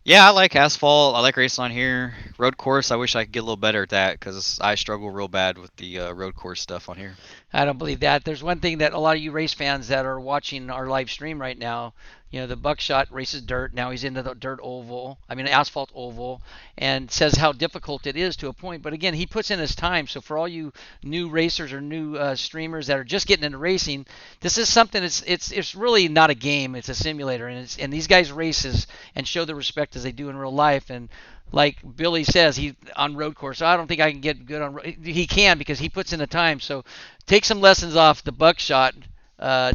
yeah, I like asphalt. I like racing on here. Road course, I wish I could get a little better at that because I struggle real bad with the road course stuff on here. I don't believe that. There's one thing that a lot of you race fans that are watching our live stream right now, the Buckshot races dirt. Now he's into the dirt oval, asphalt oval, and says how difficult it is to a point. But again, he puts in his time. So for all you new racers or new streamers that are just getting into racing, this is something. It's really not a game. It's a simulator, and these guys races and show the respect as they do in real life. And like Billy says, he on road course. So I don't think I can get good on. He can because he puts in the time. So take some lessons off the Buckshot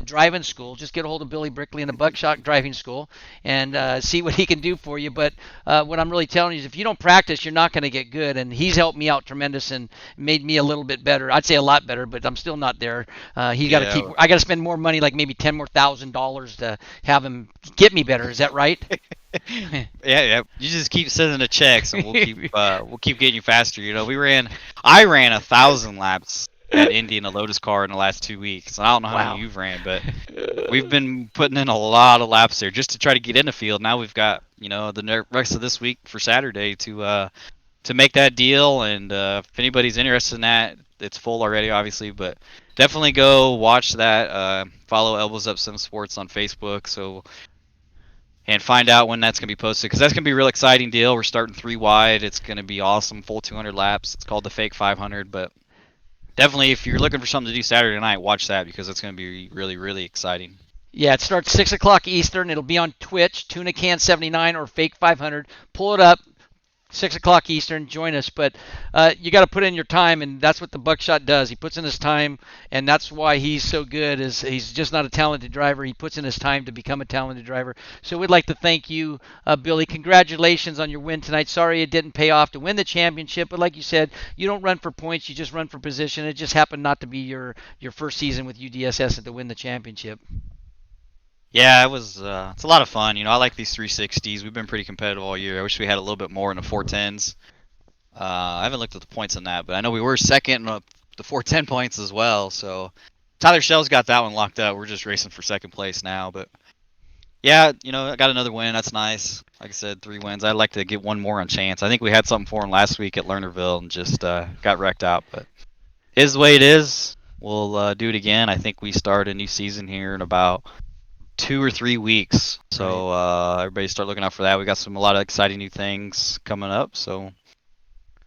driving school. Just get a hold of Billy Brickley in the Buckshot driving school and see what he can do for you. But what I'm really telling you is if you don't practice, you're not going to get good. And he's helped me out tremendous and made me a little bit better. I'd say a lot better, but I'm still not there. He's got to keep. Yeah, I got to spend more money, like maybe $10,000 to have him get me better. Is that right? yeah. You just keep sending the checks, and we'll keep getting you faster. You know, I ran 1,000 laps at Indy in a Lotus car in the last 2 weeks. I don't know how Wow. many you've ran, but we've been putting in a lot of laps there just to try to get in the field. Now we've got the rest of this week for Saturday to make that deal. And if anybody's interested in that, it's full already, obviously, but definitely go watch that. Follow Elbows Up Sim Sports on Facebook. And find out when that's going to be posted because that's going to be a real exciting deal. We're starting 3 wide. It's going to be awesome, full 200 laps. It's called the Fake 500, but definitely if you're looking for something to do Saturday night, watch that because it's going to be really, really exciting. Yeah, it starts 6 o'clock Eastern. It'll be on Twitch, Tuna Can 79 or Fake 500. Pull it up, 6 o'clock Eastern. Join us. But you got to put in your time, and that's what the Buckshot does. He puts in his time, and that's why he's so good. Is he's just not a talented driver. He puts in his time to become a talented driver. So we'd like to thank you, Billy. Congratulations on your win tonight. Sorry it didn't pay off to win the championship, but like you said, you don't run for points. You just run for position. It just happened not to be your first season with UDSS and to win the championship. Yeah, it's a lot of fun. I like these 360s. We've been pretty competitive all year. I wish we had a little bit more in the 410s. I haven't looked at the points on that, but I know we were second in the 410 points as well. So Tyler Shell's got that one locked up. We're just racing for second place now. But Yeah, I got another win. That's nice. Like I said, 3 wins. I'd like to get one more on chance. I think we had something for him last week at Lernerville and just got wrecked out. But is the way it is. We'll do it again. I think we start a new season here in about 2 or 3 weeks. So everybody start looking out for that. We got a lot of exciting new things coming up. So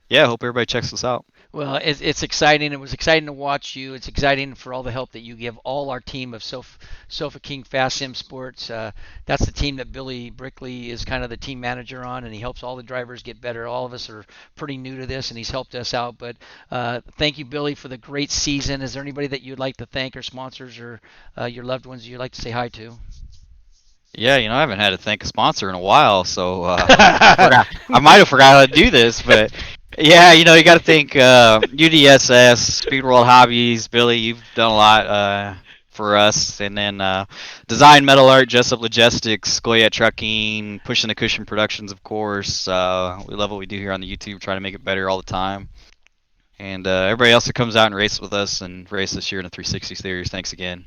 yeah, hope everybody checks us out. Well, it's exciting. It was exciting to watch you. It's exciting for all the help that you give all our team of Sofa King Fast Sim Sports. That's the team that Billy Brickley is kind of the team manager on, and he helps all the drivers get better. All of us are pretty new to this, and he's helped us out. But thank you, Billy, for the great season. Is there anybody that you'd like to thank, or sponsors, or your loved ones you'd like to say hi to? Yeah, I haven't had to thank a sponsor in a while, so I might have forgot how to do this, but yeah, you got to thank UDSS, Speed World Hobbies, Billy. You've done a lot for us, and then Design Metal Art, Jessup Logistics, Goyet Trucking, Pushing the Cushion Productions, of course. We love what we do here on the YouTube, try to make it better all the time. And everybody else that comes out and races with us and race this year in the 360 series, thanks again.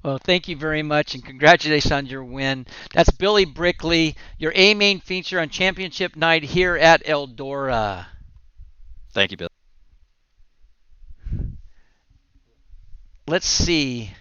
Well, thank you very much, and congratulations on your win. That's Billy Brickley, your A-main feature on championship night here at Eldora. Thank you, Billy. Let's see.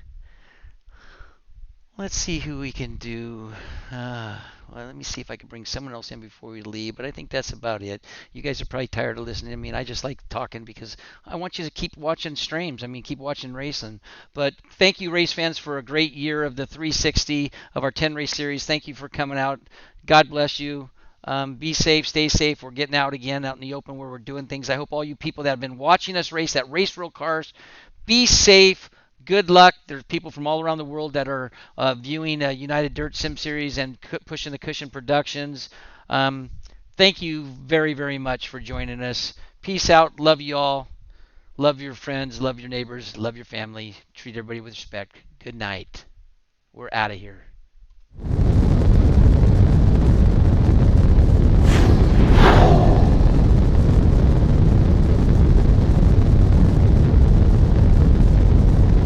Let's see who we can do. Well, let me see if I can bring someone else in before we leave, but I think that's about it. You guys are probably tired of listening to me, and I just like talking because I want you to keep watching streams. I mean, keep watching racing. But thank you, race fans, for a great year of the 360 of our 10 race series. Thank you for coming out. God bless you. Be safe, stay safe. We're getting out again out in the open where we're doing things. I hope all you people that have been watching us race, that race real cars, be safe. Good luck. There's people from all around the world that are viewing United Dirt Sim Series and Pushing the Cushion Productions. Thank you very, very much for joining us. Peace out. Love you all. Love your friends. Love your neighbors. Love your family. Treat everybody with respect. Good night. We're out of here.